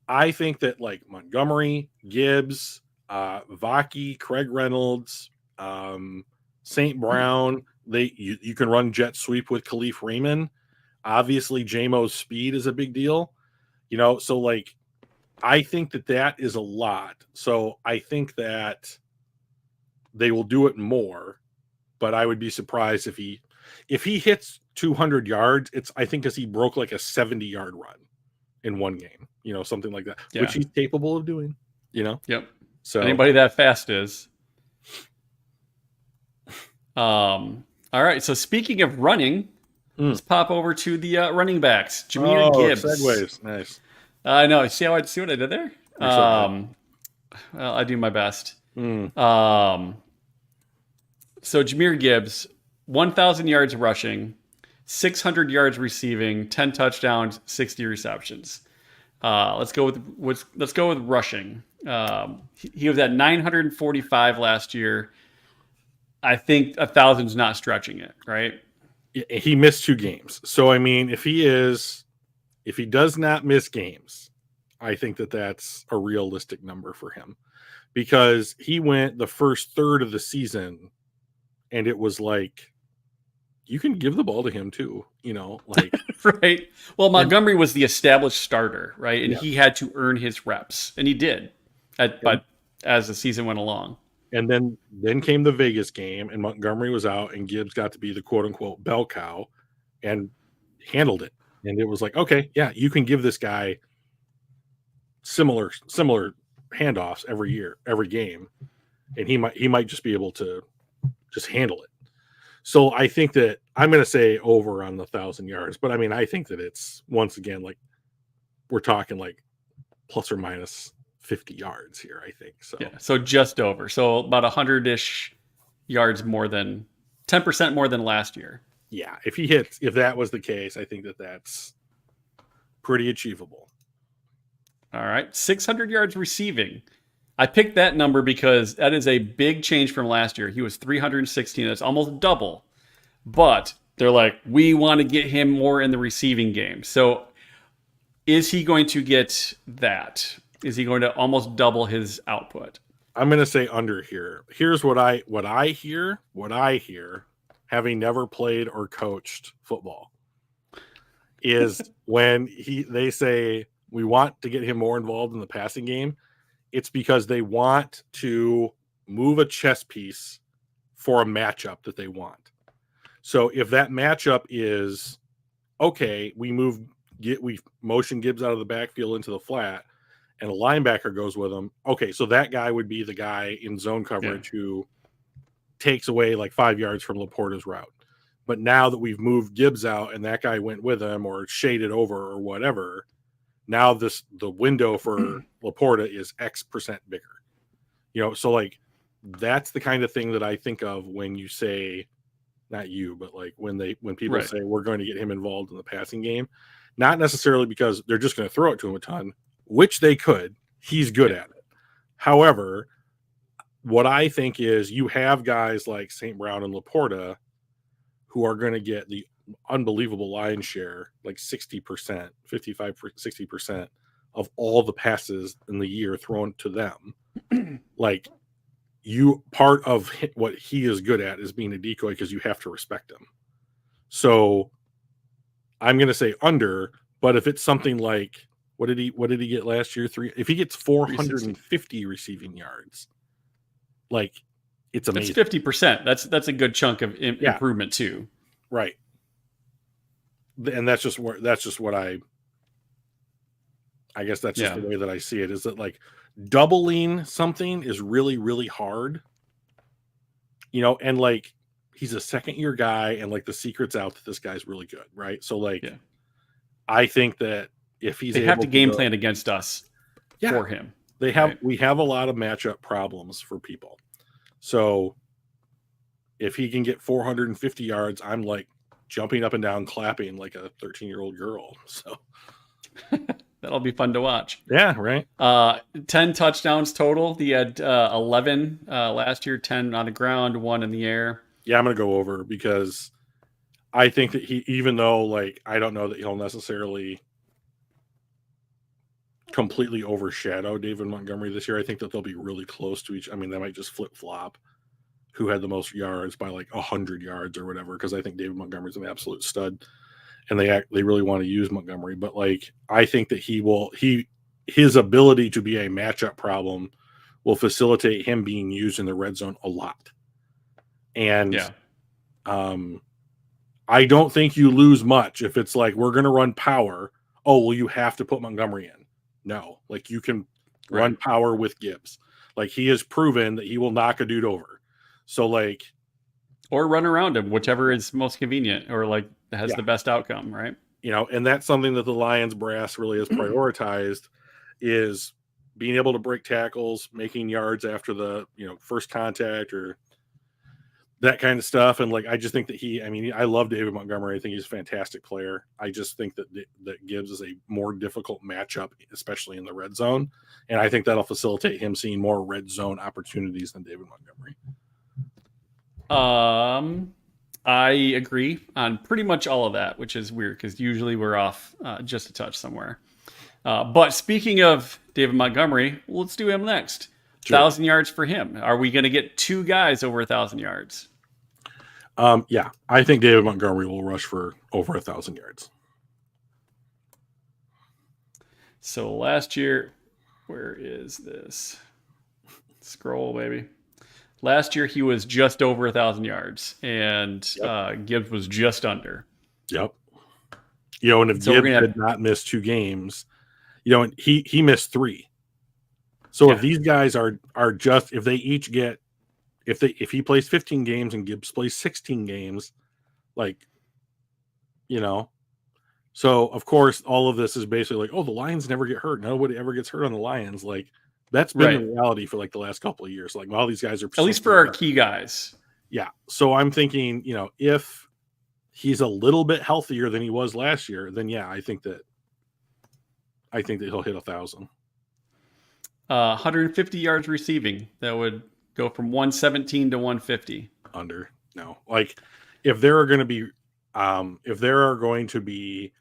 I think that like Montgomery, Gibbs, Vaki, Craig Reynolds, St. Brown, you can run jet sweep with Khalif Raymond. Obviously, JMO's speed is a big deal, so like I think that is a lot. So I think that they will do it more, but I would be surprised if he hits 200 yards. I think because he broke like a 70-yard run in one game, something like that, which he's capable of doing, Yep. So anybody that fast is. All right. So speaking of running, let's pop over to the running backs. Jahmyr Gibbs. Segues. Nice. I know. See what I did there? Well, I do my best. So Jahmyr Gibbs, 1,000 yards rushing, 600 yards receiving, 10 touchdowns, 60 receptions. Let's go with rushing. He was at 945 last year. I think 1,000's not stretching it, right? He missed 2 games. So I mean, if he does not miss games, I think that's a realistic number for him, because he went the first third of the season and it was like, you can give the ball to him too, like right. Well, Montgomery was the established starter, right? And he had to earn his reps, and he did but as the season went along. And then came the Vegas game, and Montgomery was out, and Gibbs got to be the quote unquote bell cow and handled it. And it was like, okay, yeah, you can give this guy similar handoffs every year, every game, and he might just be able to just handle it. So I think that I'm going to say over on the 1,000 yards, but I mean, I think that it's, once again, like we're talking like plus or minus 50 yards here, I think. So so just over. So about 100-ish yards more than 10% more than last year. Yeah, if that was the case, I think that's pretty achievable. All right, 600 yards receiving. I picked that number because that is a big change from last year. He was 316. That's almost double. But they're like, we want to get him more in the receiving game. So is he going to get that? Is he going to almost double his output? I'm going to say under here. Here's what I hear, having never played or coached football, is when they say we want to get him more involved in the passing game, it's because they want to move a chess piece for a matchup that they want. So if that matchup is, okay, we motion Gibbs out of the backfield into the flat, and a linebacker goes with him. Okay, so that guy would be the guy in zone coverage who takes away like 5 yards from Laporta's route. But now that we've moved Gibbs out and that guy went with him or shaded over or whatever, now the window for Laporta is X% bigger. So like that's the kind of thing that I think of when you say, not you, but like when people say we're going to get him involved in the passing game. not necessarily because they're just going to throw it to him a ton, which they could. He's good at it. However, what I think is you have guys like St. Brown and Laporta who are going to get the unbelievable line share, like 60%, 55, 60% of all the passes in the year thrown to them. Like, part of what he is good at is being a decoy because you have to respect him. So I'm going to say under, but if it's something like, what did he get last year? If he gets 450 receiving yards, like, it's amazing. That's 50%. That's a good chunk of improvement too. Right. And that's just what I guess that's just the way that I see it, is that like doubling something is really, really hard, and like he's a second year guy and like the secret's out that this guy's really good. Right. So like, I think that if he's they have to game plan against us for him. We have a lot of matchup problems for people. So if he can get 450 yards, I'm like jumping up and down, clapping like a 13-year-old girl. So that'll be fun to watch. Yeah, right. 10 touchdowns total. He had 11 last year, 10 on the ground, 1 in the air. Yeah, I'm going to go over because I think that he, even though like I don't know that he'll necessarily completely overshadow David Montgomery this year, I think that they'll be really close to each. I mean, they might just flip flop who had the most yards by like 100 yards or whatever, because I think David Montgomery's an absolute stud, and they really want to use Montgomery. But like, I think that his ability to be a matchup problem will facilitate him being used in the red zone a lot. And I don't think you lose much if it's like, we're going to run power. Oh, well, you have to put Montgomery in. No, like you can run power with Gibbs. Like, he has proven that he will knock a dude over. So like, or run around him, whichever is most convenient or like has the best outcome, right? And that's something that the Lions brass really has prioritized, is being able to break tackles, making yards after the, first contact or that kind of stuff. And like, I just think that I love David Montgomery. I think he's a fantastic player. I just think that Gibbs is a more difficult matchup, especially in the red zone. And I think that'll facilitate him seeing more red zone opportunities than David Montgomery. I agree on pretty much all of that, which is weird because usually we're off just a touch somewhere. But speaking of David Montgomery, let's do him next. Sure. 1,000 yards for him. Are we going to get 2 guys over 1,000 yards? Yeah, I think David Montgomery will rush for over 1,000 yards. So last year, where is this? Scroll, baby. Last year, he was just over 1,000 yards, and Gibbs was just under. Yep. And if Gibbs did not miss 2 games, and he missed 3. So if these guys are just, if they each get, if he plays 15 games and Gibbs plays 16 games, like, so of course all of this is basically like, oh, the Lions never get hurt. Nobody ever gets hurt on the Lions. Like, that's been the reality for like the last couple of years. Like, all these guys are, at least for our key guys. Yeah. So I'm thinking, if he's a little bit healthier than he was last year, then I think that he'll hit 1,000. 150 yards receiving. That would go from 117 to 150. Under. No. Like, if there are going to be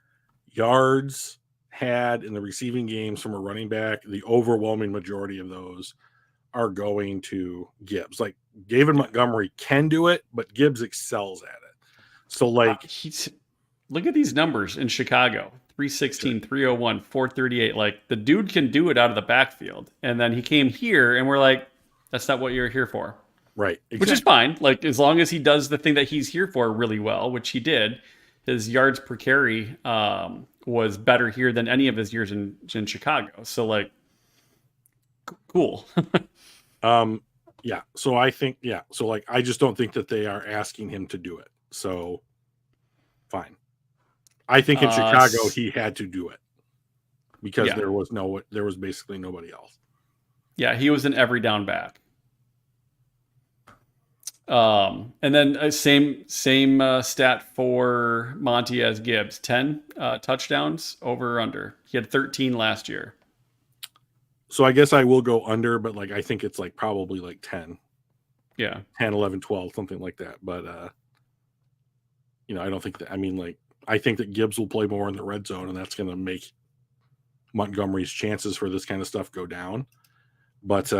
yards had in the receiving games from a running back, the overwhelming majority of those are going to Gibbs. Like, David Montgomery can do it, but Gibbs excels at it. So like, look at these numbers in Chicago. 316, 301, 438. Like, the dude can do it out of the backfield. And then he came here and we're like, that's not what you're here for. Right. Exactly. Which is fine. Like, as long as he does the thing that he's here for really well, which he did, his yards per carry was better here than any of his years in Chicago. So like, cool. Yeah. So I think, so like, I just don't think that they are asking him to do it. So fine. I think in Chicago he had to do it because there was basically nobody else. Yeah, he was an every down back. And then same stat for Monty as Gibbs. 10 touchdowns over or under. He had 13 last year. So I guess I will go under, but like I think it's like probably like 10. Yeah. 10, 11, 12, something like that. But I don't think that, I think that Gibbs will play more in the red zone, and that's going to make Montgomery's chances for this kind of stuff go down. But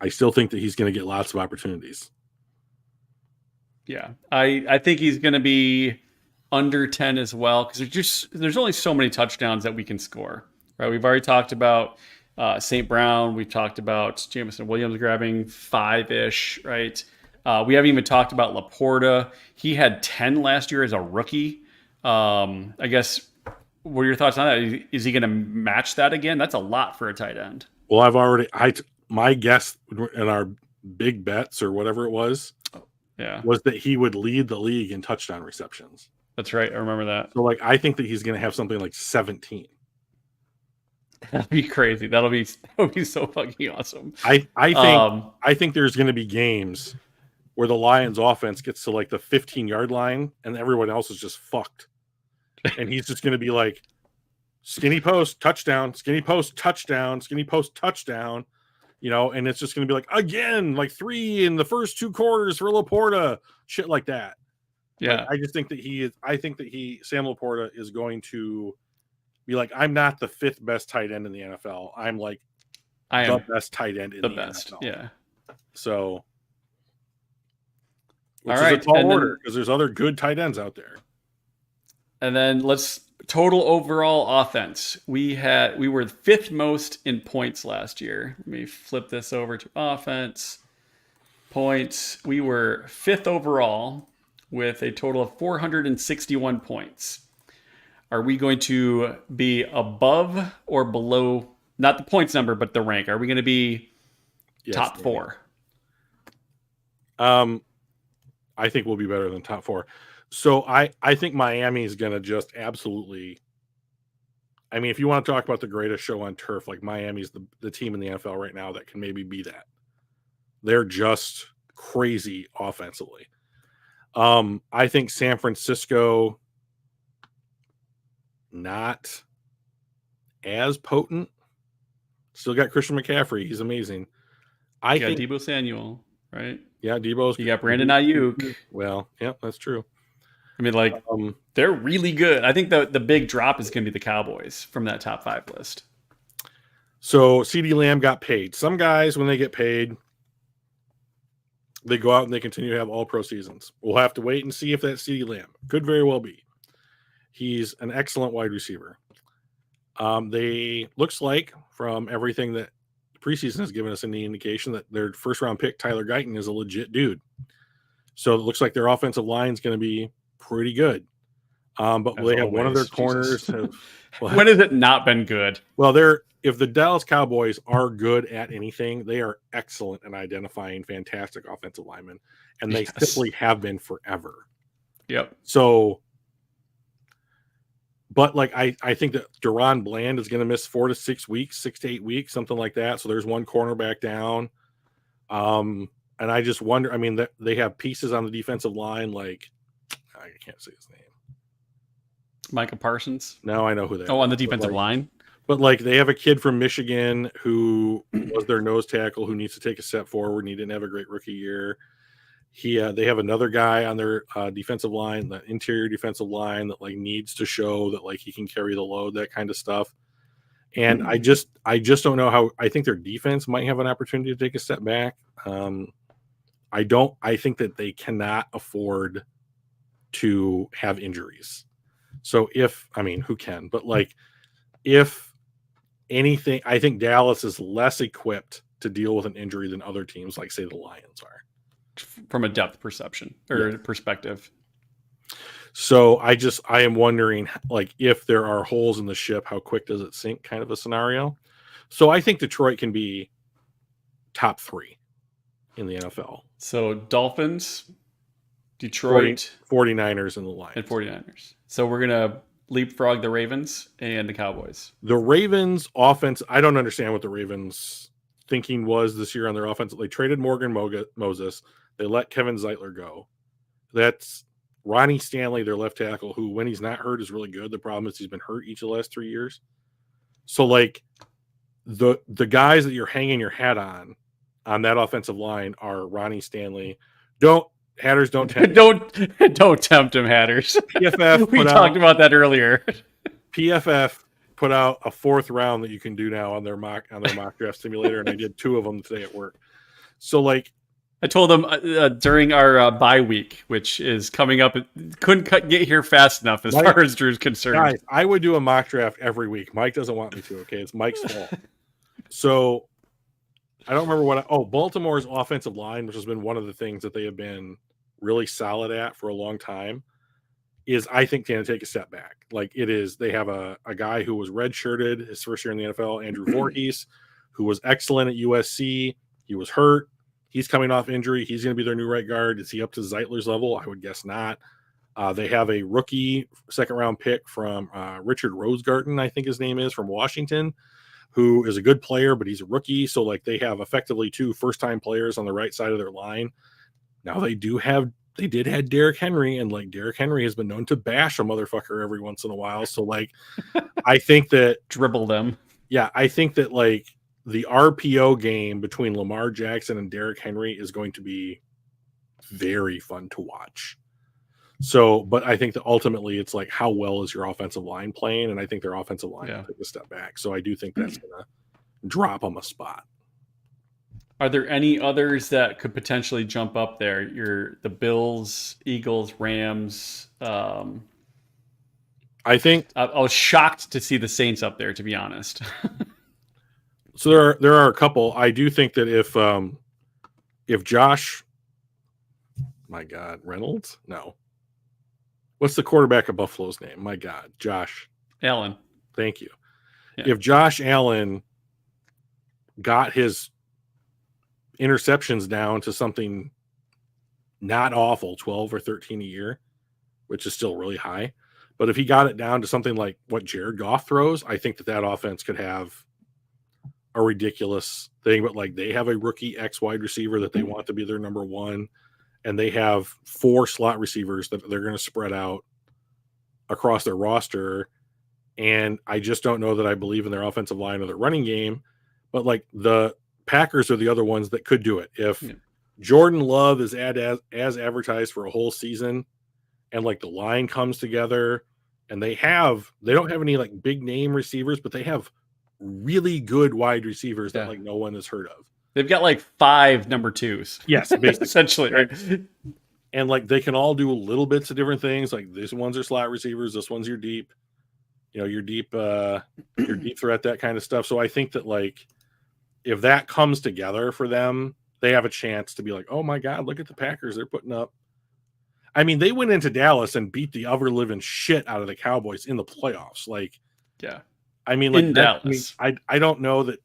I still think that he's going to get lots of opportunities. Yeah. I think he's going to be under 10 as well, because there's only so many touchdowns that we can score, right? We've already talked about St. Brown. We've talked about Jamison Williams grabbing 5-ish, right? We haven't even talked about Laporta. He had 10 last year as a rookie. I guess, what are your thoughts on that? Is he going to match that again? That's a lot for a tight end. Well, my guess in our big bets or whatever it was, was that he would lead the league in touchdown receptions. That's right. I remember that. So I think that he's going to have something like 17. That'd be crazy. That would be so fucking awesome. I think there's going to be games where the Lions offense gets to like the 15-yard line and everyone else is just fucked. And he's just going to be like, skinny post, touchdown, skinny post, touchdown, skinny post, touchdown, and it's just going to be like, again, like 3 in the first 2 quarters for Laporta, shit like that. Yeah. I just think that Sam Laporta is going to be like, I'm not the 5th best tight end in the NFL. I'm like the best tight end in the best. NFL. Yeah. So, which all is right, a tall order because there's other good tight ends out there. And then total overall offense. We were 5th most in points last year. Let me flip this over to offense. Points. We were 5th overall with a total of 461 points. Are we going to be above or below, not the points number, but the rank? Are we going to be top 4? I think we'll be better than top 4. So I think Miami is going to just absolutely. If you want to talk about the greatest show on turf, like Miami's the team in the NFL right now that can maybe be that. They're just crazy offensively. I think San Francisco, not as potent. Still got Christian McCaffrey. He's amazing. I think Deebo Samuel, right? Yeah, Debo's. You got Brandon Ayuk. Well, yeah, that's true. They're really good. I think the big drop is going to be the Cowboys from that top 5 list. So CeeDee Lamb got paid. Some guys, when they get paid, they go out and they continue to have all-pro seasons. We'll have to wait and see if that's CeeDee Lamb. Could very well be. He's an excellent wide receiver. Looks like from everything that preseason has given us any indication that their first-round pick, Tyler Guyton, is a legit dude. So it looks like their offensive line is going to be pretty good. But they have one of their corners. When has it not been good? Well, if the Dallas Cowboys are good at anything, they are excellent in identifying fantastic offensive linemen, and they simply have been forever. Yep. So, but I think that Deron Bland is going to miss 4 to 6 weeks, 6 to 8 weeks, something like that. So there's one cornerback down. And I just wonder, that they have pieces on the defensive line, like I can't say his name. Micah Parsons? No, I know who they are. Oh, on the defensive line? But they have a kid from Michigan who was their nose tackle who needs to take a step forward, and he didn't have a great rookie year. They have another guy on their defensive line, the interior defensive line, that needs to show that he can carry the load, that kind of stuff. And I just don't know how. I think their defense might have an opportunity to take a step back. I think that they cannot afford to have injuries. So who can? But if anything, I think Dallas is less equipped to deal with an injury than other teams, like say the Lions are, from a depth perspective. So I am wondering, if there are holes in the ship, how quick does it sink? Kind of a scenario. So I think Detroit can be top 3 in the NFL. So Dolphins, Detroit, 49ers, and the Lions. And 49ers. So we're going to leapfrog the Ravens and the Cowboys. The Ravens offense, I don't understand what the Ravens thinking was this year on their offense. They traded Morgan Moses. They let Kevin Zeitler go. That's Ronnie Stanley, their left tackle, who when he's not hurt is really good. The problem is he's been hurt each of the last 3 years. So like the guys that you're hanging your hat on that offensive line are Ronnie Stanley. Hatters don't tempt don't tempt him, Hatters. PFF we talked about that earlier. PFF put out a 4th round that you can do now on their mock draft simulator, and I did 2 of them today at work. So like I told them during our bye week, which is coming up, couldn't get here fast enough as far as Drew's concerned. Guys, I would do a mock draft every week. Mike doesn't want me to. Okay, it's Mike's fault. So I don't remember Baltimore's offensive line, which has been one of the things that they have been really solid at for a long time, is I think going to take a step back. Like it is, they have a guy who was redshirted his first year in the NFL, Andrew Voorhees, who was excellent at USC. He was hurt. He's coming off injury. He's going to be their new right guard. Is he up to Zeitler's level? I would guess not. They have a rookie 2nd-round pick from Richard Rosegarten, I think his name is, from Washington, who is a good player, but he's a rookie. So like they have effectively 2 first-time players on the right side of their line. Now they did have Derrick Henry, and like Derrick Henry has been known to bash a motherfucker every once in a while. So like I think that dribble them. Yeah, I think that like the RPO game between Lamar Jackson and Derrick Henry is going to be very fun to watch. So, but I think that ultimately it's like, how well is your offensive line playing? And I think their offensive line will take a step back. So I do think that's going to drop them a spot. Are there any others that could potentially jump up there? The Bills, Eagles, Rams. I think I was shocked to see the Saints up there, to be honest. So there are a couple. I do think that if Josh, my God, Reynolds? No. What's the quarterback of Buffalo's name? My God, Josh Allen. Thank you. Yeah. If Josh Allen got his interceptions down to something not awful, 12 or 13 a year, which is still really high, but if he got it down to something like what Jared Goff throws, I think that offense could have a ridiculous thing. But like they have a rookie X wide receiver that they want to be their number 1, and they have 4 slot receivers that they're going to spread out across their roster. And I just don't know that I believe in their offensive line or their running game. But like the Packers are the other ones that could do it. If Jordan Love is as advertised for a whole season, and like the line comes together, and they don't have any like big name receivers, but they have really good wide receivers that like no one has heard of. They've got like 5 number 2s. Yes, basically. Essentially, right? And like they can all do little bits of different things. Like these ones are slot receivers, this one's your deep, your deep threat, that kind of stuff. So I think that like if that comes together for them, they have a chance to be like, oh my God, look at the Packers. They're putting up. I mean, they went into Dallas and beat the ever living shit out of the Cowboys in the playoffs. Like, yeah. I mean, like in Dallas. I don't know that.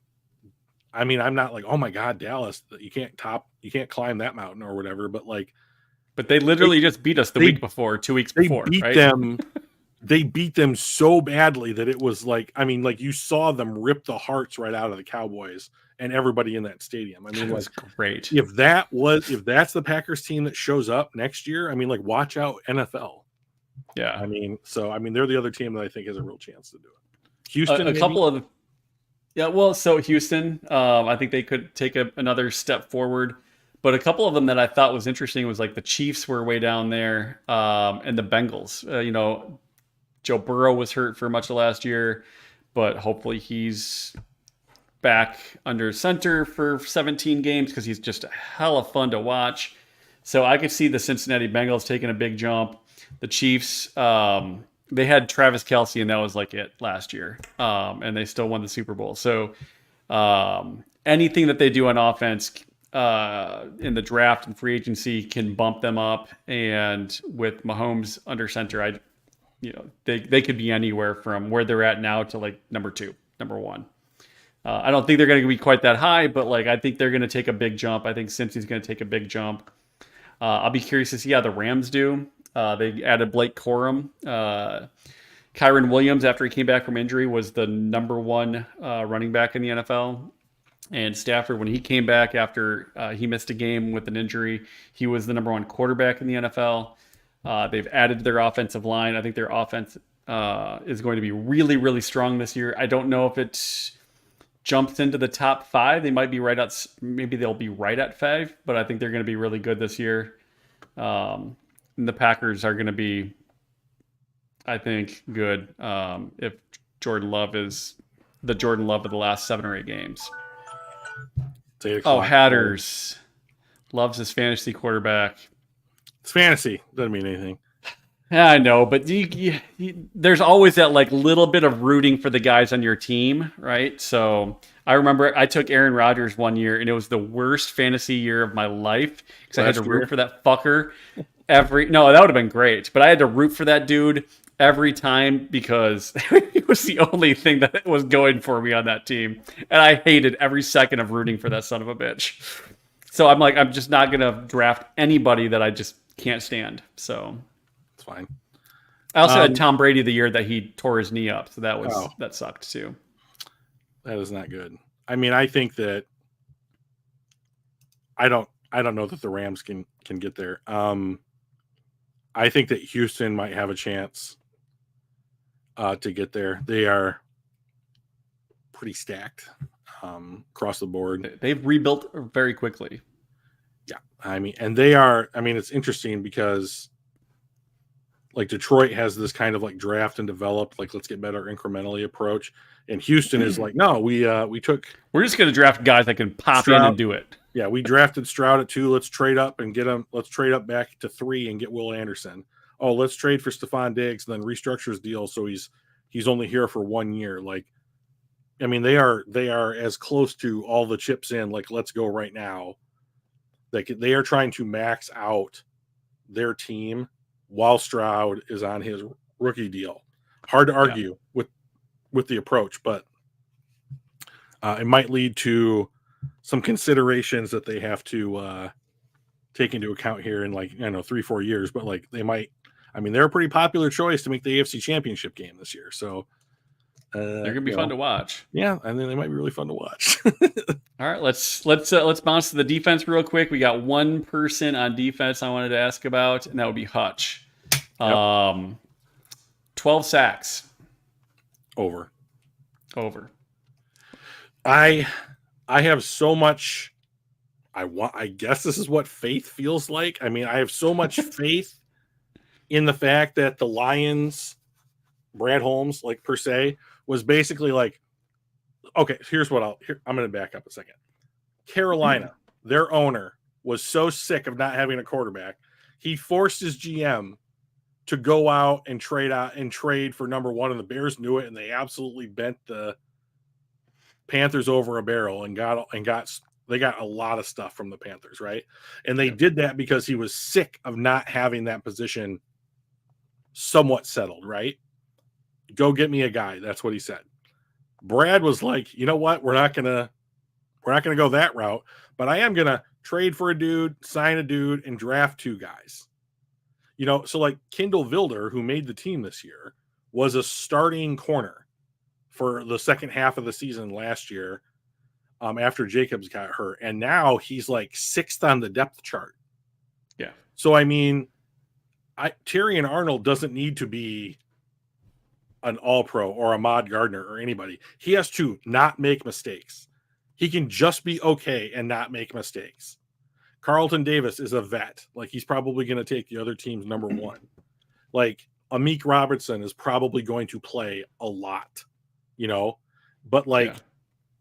I mean, I'm not like, oh my God, Dallas, you can't climb that mountain or whatever. But like, but they literally just beat us 2 weeks before. They beat right? them. They beat them so badly that it was like, I mean, like you saw them rip the hearts right out of the Cowboys and everybody in that stadium. I mean, that was great. If that's the Packers team that shows up next year, I mean, like watch out NFL. Yeah. I mean, they're the other team that I think has a real chance to do it. Houston, couple of, well, so Houston, I think they could take another step forward, but a couple of them that I thought was interesting was like the Chiefs were way down there, and the Bengals. Joe Burrow was hurt for much of last year, but hopefully he's back under center for 17 games because he's just a hell of fun to watch. So I could see the Cincinnati Bengals taking a big jump. The Chiefs, they had Travis Kelce, and that was like it last year. And they still won the Super Bowl. So anything that they do on offense in the draft and free agency can bump them up. And with Mahomes under center, they could be anywhere from where they're at now to like number 2, number 1. I don't think they're going to be quite that high, but like I think they're going to take a big jump. I think Cincy's going to take a big jump. I'll be curious to see how the Rams do. They added Blake Corum. Kyron Williams, after he came back from injury, was the number 1 running back in the NFL. And Stafford, when he came back after he missed a game with an injury, he was the number one quarterback in the NFL. They've added to their offensive line. I think their offense is going to be really, really strong this year. I don't know if it jumps into the top five. They might be right at, maybe they'll be right at five, but I think they're going to be really good this year. And the Packers are going to be, I think, good if Jordan Love is the Jordan Love of the last 7 or 8 games. Oh, Hatters loves his fantasy quarterback. It's fantasy. Doesn't mean anything. Yeah, I know, but there's always that like little bit of rooting for the guys on your team, right? So I remember I took Aaron Rodgers one year, and it was the worst fantasy year of my life because I had to root for that fucker No, that would have been great, but I had to root for that dude every time because it was the only thing that was going for me on that team, and I hated every second of rooting for that son of a bitch. So I'm like, I'm just not gonna draft anybody that I just can't stand. So it's fine. I also had Tom Brady the year that he tore his knee up, so that sucked too. That is not good. I mean, I think that I don't know that the Rams can get there. I think that Houston might have a chance to get there. They are pretty stacked across the board. They've rebuilt very quickly. Yeah, I mean, and they are. I mean, it's interesting because like Detroit has this kind of like draft and develop, like let's get better incrementally approach, and Houston is like, no, we're just going to draft guys that can pop Stroud in and do it. Yeah, we drafted Stroud at 2. Let's trade up and get him. Let's trade up back to 3 and get Will Anderson. Oh, let's trade for Stephon Diggs and then restructure his deal so he's only here for 1 year. Like, I mean, they are as close to all the chips in. Like, let's go right now. Like, they are trying to max out their team while Stroud is on his rookie deal. Hard to argue with the approach, but it might lead to some considerations that they have to take into account here in 3-4 years, but like they might, I mean, they're a pretty popular choice to make the AFC Championship game this year. So they're gonna be fun to watch. Yeah, and then they might be really fun to watch. All right, let's bounce to the defense real quick. We got one person on defense I wanted to ask about, and that would be Hutch. Yep. 12 sacks. Over. I have so much. I guess this is what faith feels like. I mean, I have so much faith in the fact that the Lions, Brad Holmes, like per se, was basically like, okay, here's what I'm going to back up a second. Carolina, their owner, was so sick of not having a quarterback, he forced his GM to go out and trade for number 1, and the Bears knew it, and they absolutely bent the Panthers over a barrel and got a lot of stuff from the Panthers, right? And they did that because he was sick of not having that position somewhat settled, right? Go get me a guy. That's what he said. Brad was like, you know what? We're not gonna go that route, but I am gonna trade for a dude, sign a dude, and draft 2 guys. You know, so like Kendall Vilder, who made the team this year, was a starting corner for the second half of the season last year, after Jacobs got hurt, and now he's like 6th on the depth chart. Yeah. So I mean, Terrion Arnold doesn't need to be an All-Pro or Ahmad Gardner or anybody. He has to not make mistakes. He can just be okay and not make mistakes. Carlton Davis is a vet. Like, he's probably going to take the other team's number 1. Like, Amik Robertson is probably going to play a lot, you know? But, like,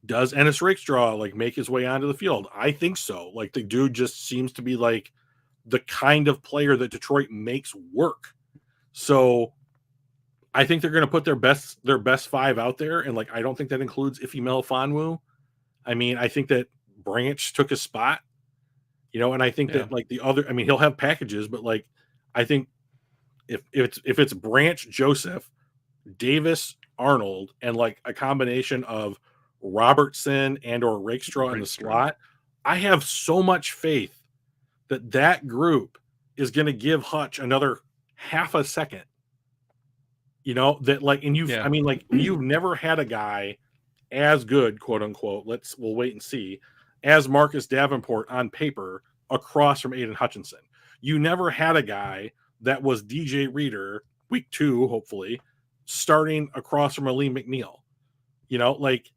does Ennis Rakestraw, like, make his way onto the field? I think so. Like, the dude just seems to be, like, the kind of player that Detroit makes work. So I think they're going to put their best 5 out there, and like I don't think that includes Ife Melifonwu. I mean, I think that Branch took a spot, you know, and I think that like the other, I mean, he'll have packages, but like I think if it's Branch, Joseph, Davis, Arnold, and like a combination of Robertson and or Rakestraw in the slot, I have so much faith that group is going to give Hutch another half a second. You know, that like, and I mean, like, you've never had a guy as good, quote unquote, we'll wait and see, as Marcus Davenport on paper across from Aiden Hutchinson. You never had a guy that was DJ Reader, week 2, hopefully, starting across from Aleem McNeil. You know, like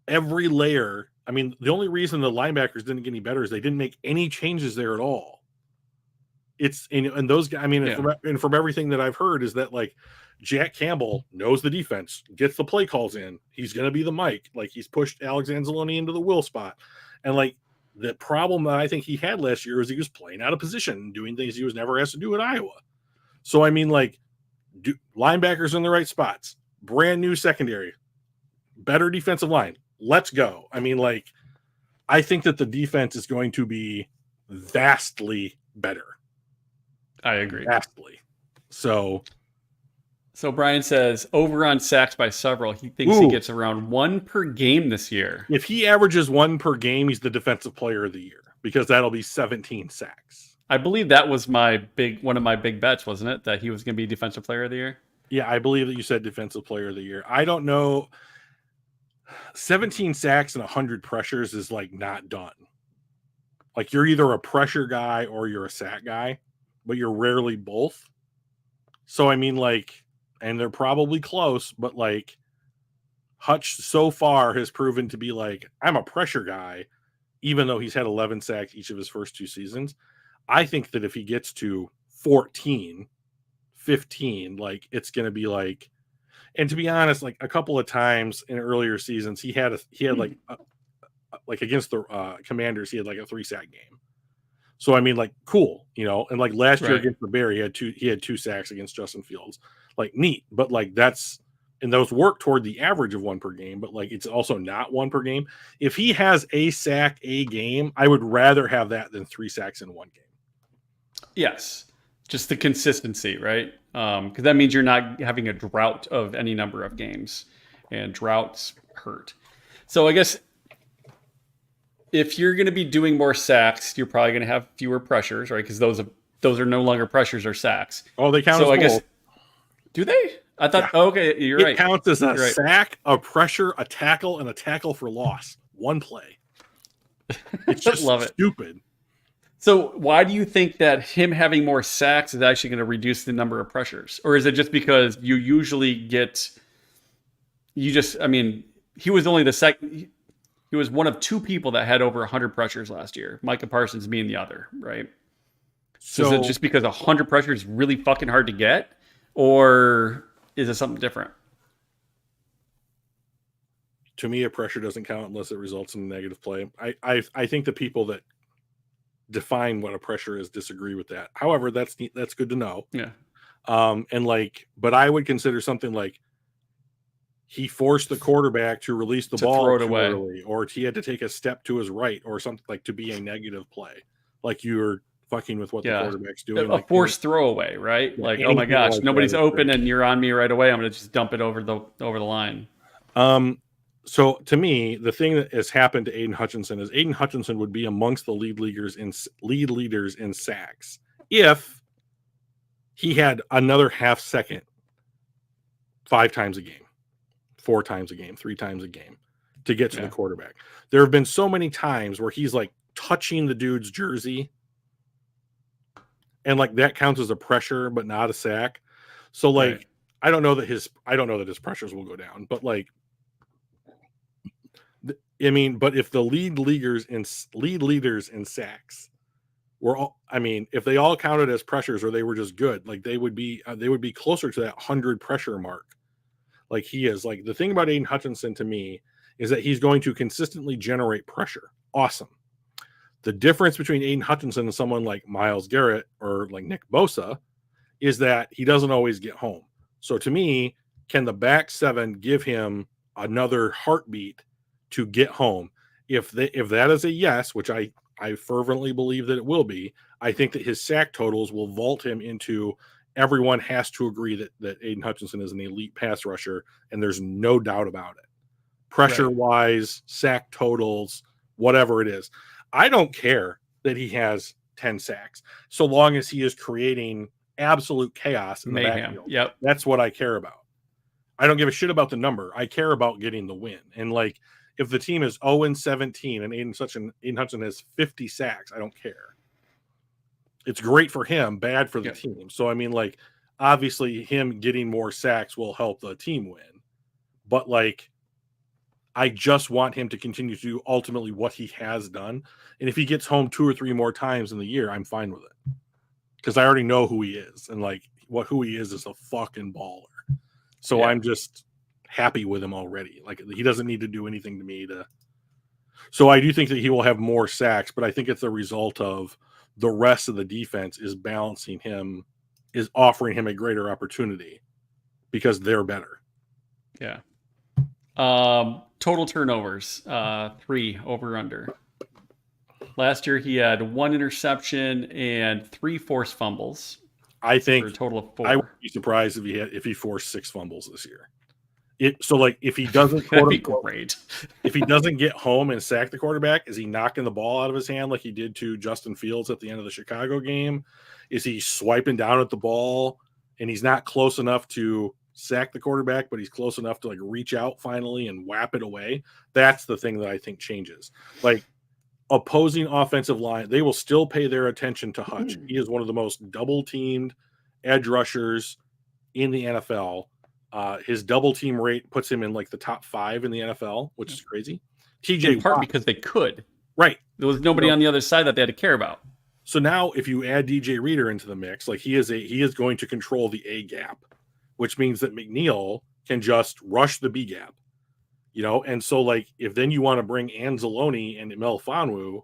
every layer. I mean, the only reason the linebackers didn't get any better is they didn't make any changes there at all. And those guys, I mean, from everything that I've heard is that like Jack Campbell knows the defense, gets the play calls in. He's going to be the Mike. Like he's pushed Alex Anzalone into the will spot. And like the problem that I think he had last year was he was playing out of position, doing things he was never asked to do at Iowa. So, I mean, like linebackers in the right spots, brand new secondary, better defensive line. Let's go. I mean, like, I think that the defense is going to be vastly better. I agree. Vastly. So Brian says over on sacks by several. He thinks he gets around 1 per game this year. If he averages 1 per game, he's the defensive player of the year because that'll be 17 sacks. I believe that was one of my big bets, wasn't it? That he was going to be defensive player of the year. Yeah, I believe that you said defensive player of the year. I don't know. 17 sacks and 100 pressures is like not done. Like you're either a pressure guy or you're a sack guy, but you're rarely both. So, I mean, like, and they're probably close, but like Hutch so far has proven to be like, I'm a pressure guy, even though he's had 11 sacks each of his first 2 seasons. I think that if he gets to 14, 15, like it's going to be like, and to be honest, like a couple of times in earlier seasons, he had like against the Commanders, he had like a 3-sack game. So, I mean, like, cool, you know, and like last year against the Bears, he had 2 sacks against Justin Fields. Like, neat, but like and those work toward the average of 1 per game, but like it's also not 1 per game. If he has a sack a game, I would rather have that than 3 sacks in 1 game. Yes, just the consistency, right? Because that means you're not having a drought of any number of games, and droughts hurt. So I guess if you're going to be doing more sacks, you're probably going to have fewer pressures, right? Because those are no longer pressures or sacks. Oh, they count as I both. Guess, do they? I thought, okay, you're right. It counts as a sack, a pressure, a tackle, and a tackle for loss. 1 play. It's just stupid. So why do you think that him having more sacks is actually going to reduce the number of pressures? Or is it just because you usually I mean, he was only the second. He was one of 2 people that had over 100 pressures last year. Micah Parsons being the other, right? So is it just because 100 pressures is really fucking hard to get? Or is it something different? To me, a pressure doesn't count unless it results in a negative play. I think the people that define what a pressure is disagree with that. However, that's good to know. Yeah. And like, but I would consider something like he forced the quarterback to release the ball throw it too away, early, or he had to take a step to his right, or something like to be a negative play, like you're fucking with what the quarterback's doing. A forced throwaway, right? Yeah, like, oh my gosh, like nobody's open and you're on me right away. I'm going to just dump it over the line. So to me, the thing that has happened to Aiden Hutchinson is Aiden Hutchinson would be amongst the lead leaders in sacks if he had another half second 5 times a game, 4 times a game, 3 times a game to get to the quarterback. There have been so many times where he's like touching the dude's jersey, and like that counts as a pressure, but not a sack. So like, I don't know that his pressures will go down, but like, I mean, but if the lead leaders in sacks were all, I mean, if they all counted as pressures or they were just good, like they would be closer to that 100 pressure mark. Like he is. Like the thing about Aiden Hutchinson to me is that he's going to consistently generate pressure. Awesome. The difference between Aiden Hutchinson and someone like Myles Garrett or like Nick Bosa is that he doesn't always get home. So to me, can the back 7 give him another heartbeat to get home? If that is a yes, which I fervently believe that it will be, I think that his sack totals will vault him into everyone has to agree that Aiden Hutchinson is an elite pass rusher, and there's no doubt about it. Pressure-wise, sack totals, whatever it is. I don't care that he has 10 sacks, so long as he is creating absolute chaos in the backfield. Yep. That's what I care about. I don't give a shit about the number. I care about getting the win. And like, if the team is 0-17 and Aiden Hutchinson has 50 sacks, I don't care. It's great for him, bad for the team. So I mean, like, obviously him getting more sacks will help the team win. But like, I just want him to continue to do ultimately what he has done. And if he gets home 2 or 3 more times in the year, I'm fine with it. Because I already know who he is. And like, who he is a fucking baller. So I'm just happy with him already. Like, he doesn't need to do anything to me to. So I do think that he will have more sacks, but I think it's a result of the rest of the defense is balancing him, is offering him a greater opportunity because they're better. Yeah. Total turnovers, 3 over under. Last year he had 1 interception and 3 forced fumbles. I think for a total of 4. I would be surprised if he forced 6 fumbles this year. So like, if he doesn't, that'd be great. If he doesn't get home and sack the quarterback, is he knocking the ball out of his hand like he did to Justin Fields at the end of the Chicago game? Is he swiping down at the ball and he's not close enough to sack the quarterback, but he's close enough to like reach out finally and whap it away? That's the thing that I think changes. Like, opposing offensive line, they will still pay their attention to Hutch. He is one of the most double-teamed edge rushers in the NFL. His double team rate puts him in like the top 5 in the NFL, which is crazy. TJ in part Watt, because they could. Right. There was nobody on the other side that they had to care about. So now if you add DJ Reader into the mix, like he is going to control the A gap, which means that McNeil can just rush the B gap. And so like, if then you want to bring Anzalone and Melifonwu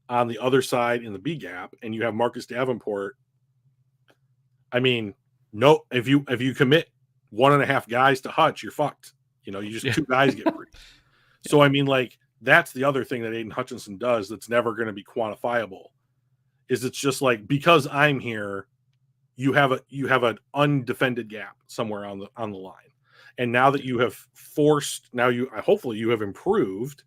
on the other side in the B gap, and you have Marcus Davenport, I mean, no, if you commit 1.5 guys to Hutch, you're fucked. You just 2 guys get free. So I mean, like, that's the other thing that Aiden Hutchinson does that's never going to be quantifiable. Is it's just like, because I'm here, you have an undefended gap somewhere on the line. And now that you have hopefully you have improved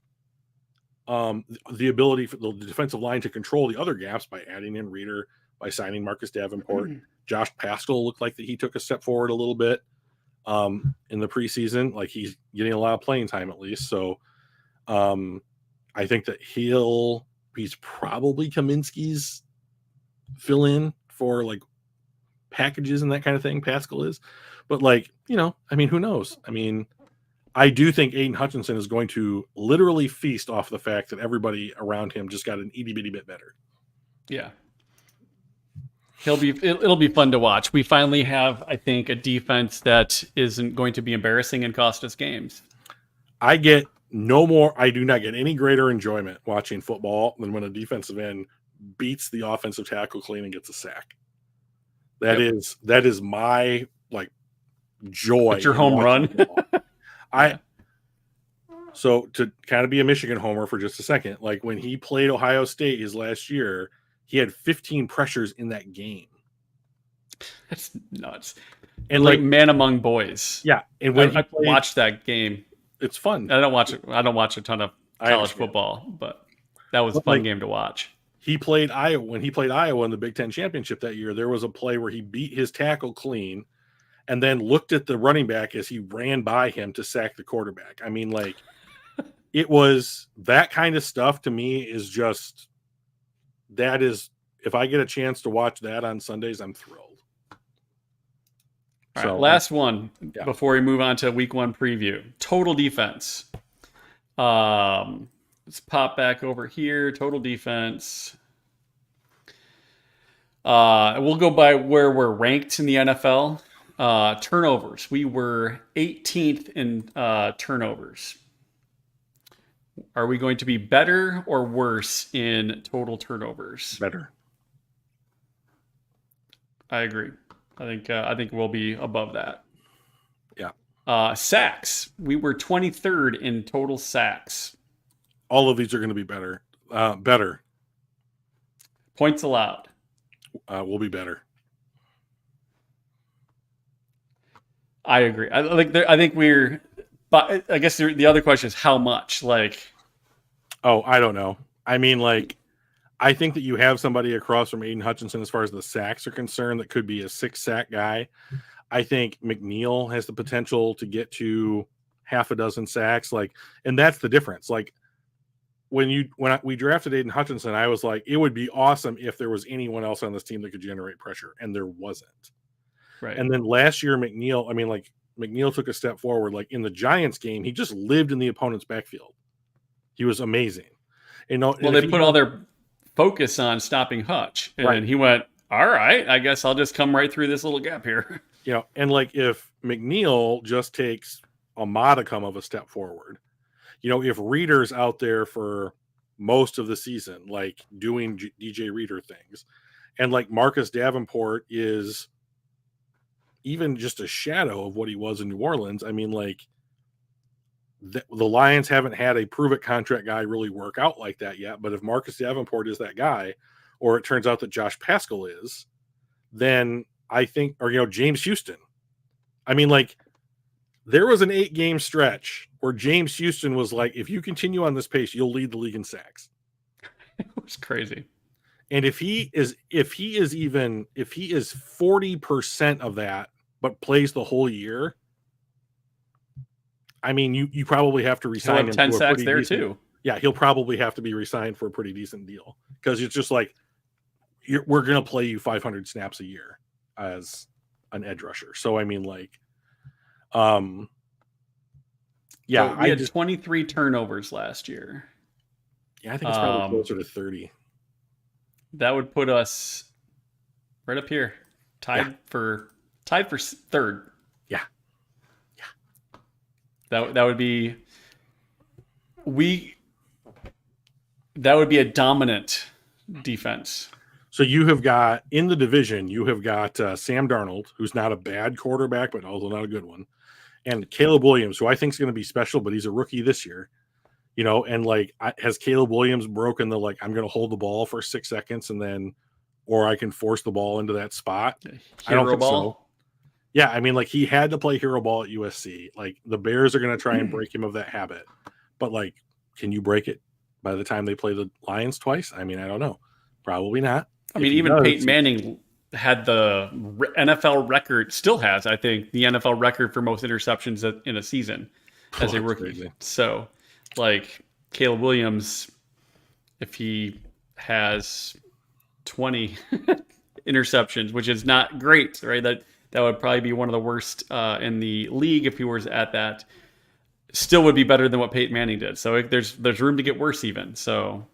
the ability for the defensive line to control the other gaps by adding in Reader, by signing Marcus Davenport. Josh Paschal looked like that he took a step forward a little bit in the preseason. Like, he's getting a lot of playing time at least. So I think that he's probably Kaminsky's fill in for like packages and that kind of thing. Pascal is. But like, I mean, who knows? I mean, I do think Aiden Hutchinson is going to literally feast off the fact that everybody around him just got an itty bitty bit better. Yeah. It'll be fun to watch. We finally have, I think, a defense that isn't going to be embarrassing and cost us games. I do not get any greater enjoyment watching football than when a defensive end beats the offensive tackle clean and gets a sack. That is my like joy. It's your home run. So to kind of be a Michigan homer for just a second, like when he played Ohio State his last year, he had 15 pressures in that game. That's nuts. And like man among boys. Yeah. And when I watched that game, it's fun. I don't watch a ton of college football, but that was a fun game to watch. He played Iowa. When he played Iowa in the Big Ten championship that year, there was a play where he beat his tackle clean and then looked at the running back as he ran by him to sack the quarterback. I mean, like, it was that kind of stuff to me is just, that is, if I get a chance to watch that on Sundays, I'm thrilled. All right, last one before we move on to week 1 preview. Total defense. Let's pop back over here. Total defense. We'll go by where we're ranked in the NFL. Turnovers. We were 18th in turnovers. Are we going to be better or worse in total turnovers? Better. I agree. I think we'll be above that. Yeah. Sacks. We were 23rd in total sacks. All of these are going to be better. Better. Points allowed. Will be better. I agree. I think we're. But I guess the other question is how much. Like. Oh, I don't know. I mean, like, I think that you have somebody across from Aiden Hutchinson as far as the sacks are concerned that could be a 6-sack guy. I think McNeil has the potential to get to half a dozen sacks. Like, and that's the difference. Like, when we drafted Aiden Hutchinson, I was like, it would be awesome if there was anyone else on this team that could generate pressure, and there wasn't. Right. And then last year, McNeil took a step forward. Like in the Giants game, he just lived in the opponent's backfield. He was amazing. Well, they put all their focus on stopping Hutch, and Right. he went, all right, I guess I'll just come right through this little gap here. And like if McNeil just takes a modicum of a step forward, if Reader's out there for most of the season, like doing DJ Reader things, and like Marcus Davenport is even just a shadow of what he was in New Orleans. I mean, like the Lions haven't had a prove it contract guy really work out like that yet. But if Marcus Davenport is that guy, or it turns out that Josh Paschal is, then I think, or James Houston. I mean, like there was an 8-game stretch where James Houston was like, if you continue on this pace, you'll lead the league in sacks. It was crazy. And if he is 40% of that, but plays the whole year, I mean, you probably have to resign him 10 to a sacks pretty there decent, too. Yeah, he'll probably have to be resigned for a pretty decent deal, because it's just like we're going to play you 500 snaps a year as an edge rusher. So I mean, like, So we had 23 turnovers last year. Yeah, I think it's probably closer to 30. That would put us right up here, tied for third. Yeah. That would be a dominant defense. So you have got in the division, Sam Darnold, who's not a bad quarterback, but also not a good one, and Caleb Williams, who I think is going to be special, but he's a rookie this year. And like, has Caleb Williams broken the, like, I'm going to hold the ball for 6 seconds or I can force the ball into that spot? I don't think so. Yeah, I mean, like, he had to play hero ball at USC. Like, the Bears are going to try and break him of that habit. But, like, can you break it by the time they play the Lions twice? I mean, I don't know. Probably not. I mean, even Peyton Manning had the NFL record, still has, I think, the NFL record for most interceptions in a season as a rookie. Crazy. So, like, Caleb Williams, if he has 20 interceptions, which is not great, right? That would probably be one of the worst in the league if he was at that. Still would be better than what Peyton Manning did. So there's room to get worse even. So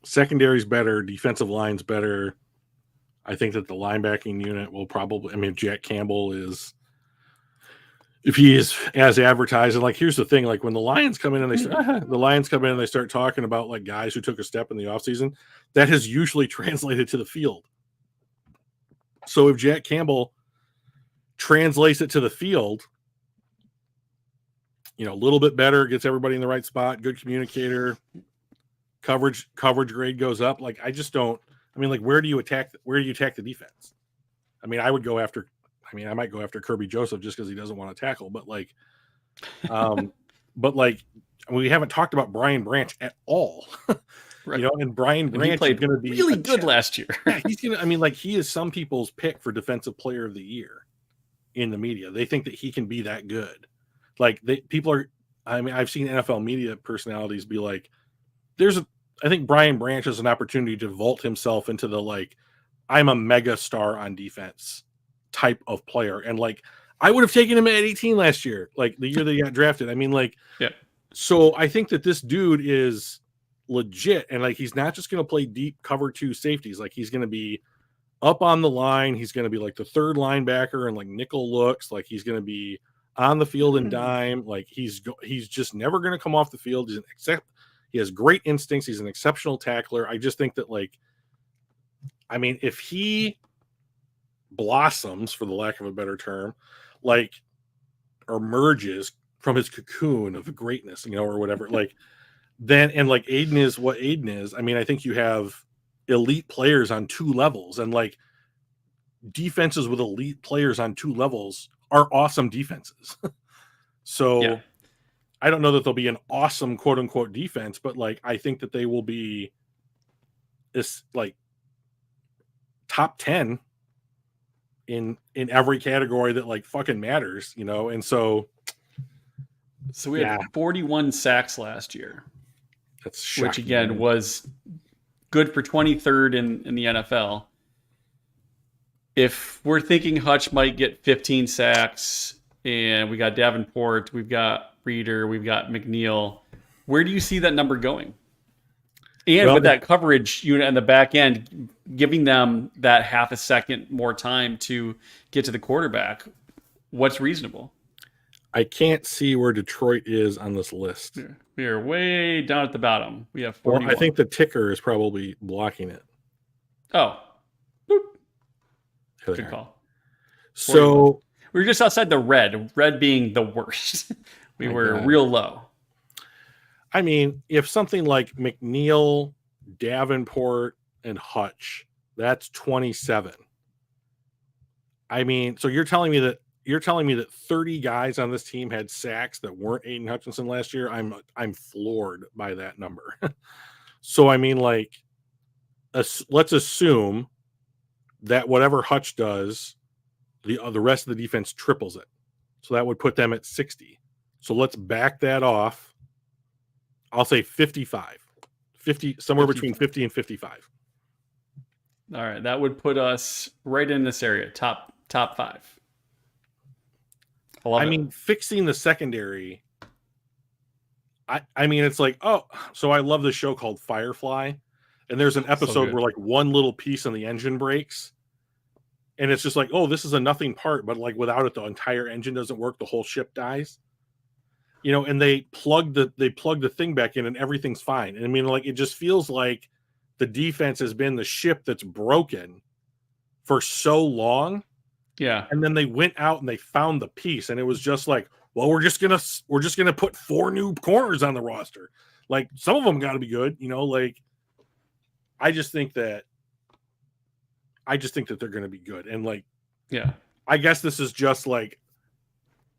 secondary's better, defensive line's better. I think that the linebacking unit will probably, Jack Campbell is, if he is as advertised. And like, here's the thing, like when the Lions come in and they start talking about like guys who took a step in the offseason, that has usually translated to the field. So if Jack Campbell translates it to the field, a little bit better, gets everybody in the right spot, good communicator, coverage grade goes up. Like, I just don't, like, where do you attack the defense? I might go after Kirby Joseph just because he doesn't want to tackle, but like, we haven't talked about Brian Branch at all. Right. And Brian Branch played going to be really good last year. Yeah, he's gonna, he is some people's pick for defensive player of the year in the media. They think that he can be that good. Like, I've seen NFL media personalities be like, I think Brian Branch has an opportunity to vault himself into the, like, I'm a mega star on defense type of player. And like, I would have taken him at 18 last year, like the year that he got drafted. Yeah. So I think that this dude is legit. And like, he's not just going to play deep cover 2 safeties. Like, he's going to be up on the line. He's going to be like the third linebacker and like nickel looks. Like, he's going to be on the field and dime. Like, he's just never going to come off the field. He has great instincts. He's an exceptional tackler. I just think that, like, if he blossoms, for the lack of a better term, like, emerges from his cocoon of greatness, or whatever, like, then, and like Aiden is what Aiden is. I think you have elite players on 2 levels, and like, defenses with elite players on 2 levels are awesome defenses. So yeah. I don't know that they'll be an awesome quote unquote defense, but like, I think that they will be this, like, top 10 in every category that like fucking matters, you know. And so we had 41 sacks last year, that's shocking, which again was good for 23rd in the NFL. If we're thinking Hutch might get 15 sacks, and we got Davenport, we've got Reeder, we've got McNeil, where do you see that number going? And with that coverage unit in the back end, giving them that half a second more time to get to the quarterback, what's reasonable? I can't see where Detroit is on this list. We are way down at the bottom. We have 41. Well, I think the ticker is probably blocking it. Oh. Boop. Good call. So we were just outside the red being the worst. We were real low. I mean, if something like McNeil, Davenport, and Hutch, that's 27. I mean, so you're telling me that 30 guys on this team had sacks that weren't Aiden Hutchinson last year? I'm floored by that number. So I mean, like, let's assume that whatever Hutch does, the rest of the defense triples it. So that would put them at 60. So let's back that off. I'll say 55. 50, somewhere 55. Between 50 and 55. All right, that would put us right in this area, top 5. I mean, fixing the secondary. I mean, it's like, oh, so I love this show called Firefly, and there's an episode where like one little piece on the engine breaks, and it's just like, oh, this is a nothing part, but like without it, the entire engine doesn't work, the whole ship dies. You know, and they plug the thing back in, and everything's fine. And I mean, like, it just feels like the defense has been the ship that's broken for so long. Yeah. And then they went out and they found the piece, and it was just like, well, we're just gonna put 4 new corners on the roster. Like, some of them got to be good, you know. Like, I just think that they're going to be good, and like, yeah, I guess this is just like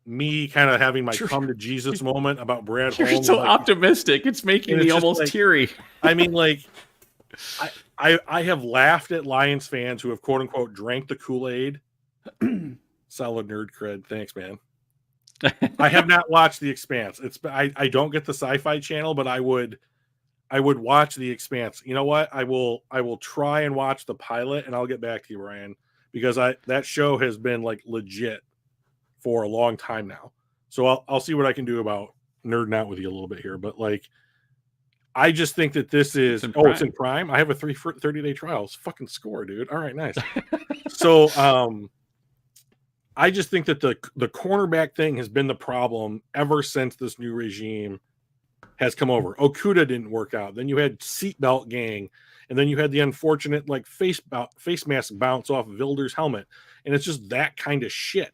me kind of having my come to Jesus moment about Brad Holmes. You're so like, optimistic. It's making me almost like, teary. I mean, like, I have laughed at Lions fans who have quote unquote drank the Kool-Aid. Solid nerd cred. Thanks, man. I have not watched The Expanse. I don't get the Sci-Fi Channel, but I would watch The Expanse. You know what? I will try and watch the pilot, and I'll get back to you, Ryan, because that show has been like legit for a long time now. So I'll see what I can do about nerding out with you a little bit here. But like, I just think that this is it's in Prime. I have a 30-day trial. It's fucking score, dude. All right, nice. So I just think that the cornerback thing has been the problem ever since this new regime has come over. Okuda didn't work out. Then you had seatbelt gang, and then you had the unfortunate like face mask bounce off Wilder's helmet, and it's just that kind of shit.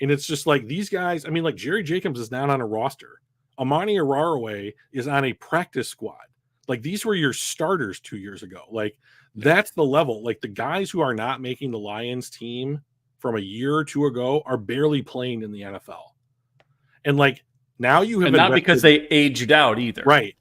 And it's just like these guys. I mean, like Jerry Jacobs is not on a roster. Amani Araraway is on a practice squad. Like, these were your starters 2 years ago. Like, that's the level. Like, the guys who are not making the Lions team from a year or two ago are barely playing in the NFL. And like, now you have, and not because they aged out either. Right.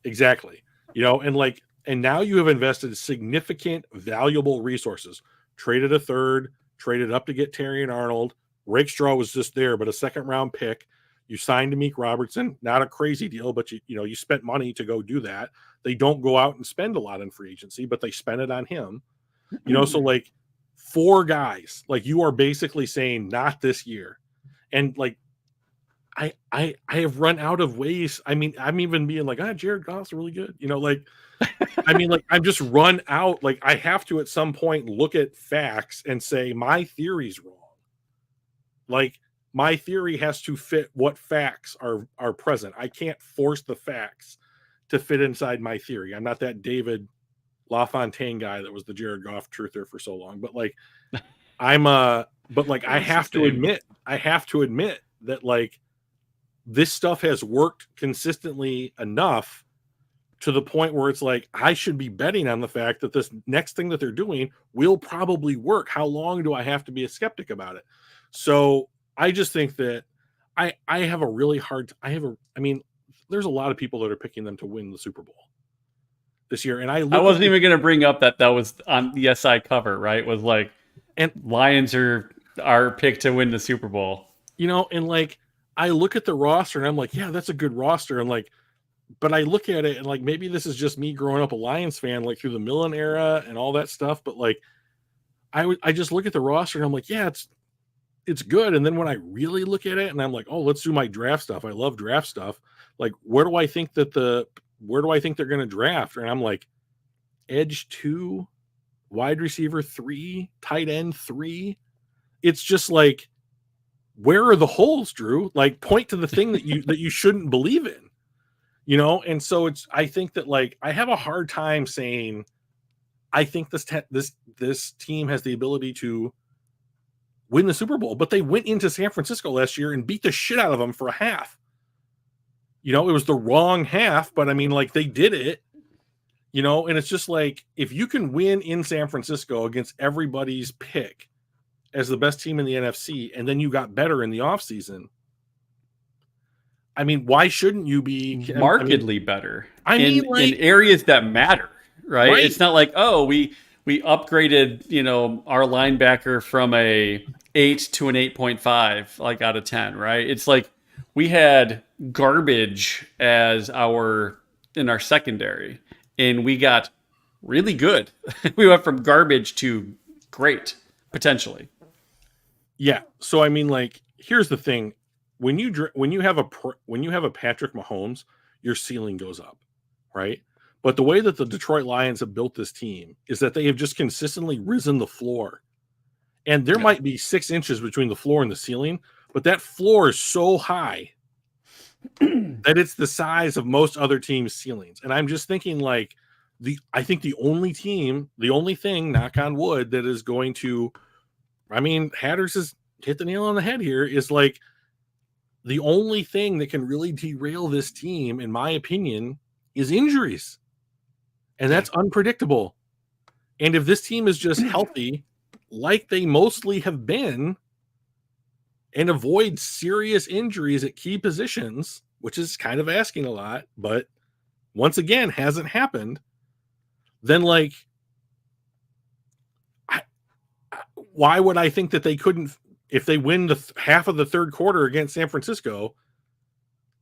Exactly. You know, and now you have invested significant, valuable resources. Traded a third, traded up to get Terry and Arnold. Rakestraw was just there, but a second round pick. You signed Meek Robertson, not a crazy deal, but you spent money to go do that. They don't go out and spend a lot in free agency, but they spend it on him. You know, so like 4 guys, like you are basically saying not this year. And like I have run out of ways. I mean, I'm even being like, Jared Goff's really good. You know, like I mean, like I'm just run out. Like I have to at some point look at facts and say my theory's wrong. Like, my theory has to fit what facts are present. I can't force the facts to fit inside my theory. I'm not that David LaFontaine guy that was the Jared Goff truther for so long. But like, I have to admit that like this stuff has worked consistently enough to the point where it's like I should be betting on the fact that this next thing that they're doing will probably work. How long do I have to be a skeptic about it? So I just think that I have a really hard. I mean, there's a lot of people that are picking them to win the Super Bowl this year, and I wasn't even going to bring up that was on the SI cover, right? Was like And Lions are our pick to win the Super Bowl. and like I look at the roster and I'm like, yeah, that's a good roster. And like, but I look at it and like maybe this is just me growing up a Lions fan, like through the Millen era and all that stuff. But like I just look at the roster and I'm like, yeah, it's good. And then when I really look at it and I'm like, oh, let's do my draft stuff. I love draft stuff. Like, where do I think they're going to draft? And I'm like, edge 2, wide receiver 3, tight end 3. It's just like, where are the holes, Drew? Like, point to the thing that you shouldn't believe in, And so I think that like I have a hard time saying I think this team has the ability to win the Super Bowl, but they went into San Francisco last year and beat the shit out of them for a half. It was the wrong half, but I mean, like they did it, and it's just like if you can win in San Francisco against everybody's pick as the best team in the NFC, and then you got better in the offseason. I mean, why shouldn't you be markedly better? In areas that matter, right? It's not like, oh, we upgraded, our linebacker from a 8 to an 8.5, like out of 10, right? It's like we had garbage in our secondary, and we got really good. We went from garbage to great, potentially. Yeah. So I mean, like, here's the thing: when you have a Patrick Mahomes, your ceiling goes up, right? But the way that the Detroit Lions have built this team is that they have just consistently risen the floor. And there might be 6 inches between the floor and the ceiling, but that floor is so high that it's the size of most other teams' ceilings. And I'm just thinking like I think the only thing, knock on wood, that is going to, I mean, Hatters has hit the nail on the head here, is like the only thing that can really derail this team, in my opinion, is injuries. And that's unpredictable. And if this team is just healthy, like they mostly have been, and avoid serious injuries at key positions, which is kind of asking a lot, but once again, hasn't happened, then like, why would I think that they couldn't, if they win the half of the third quarter against San Francisco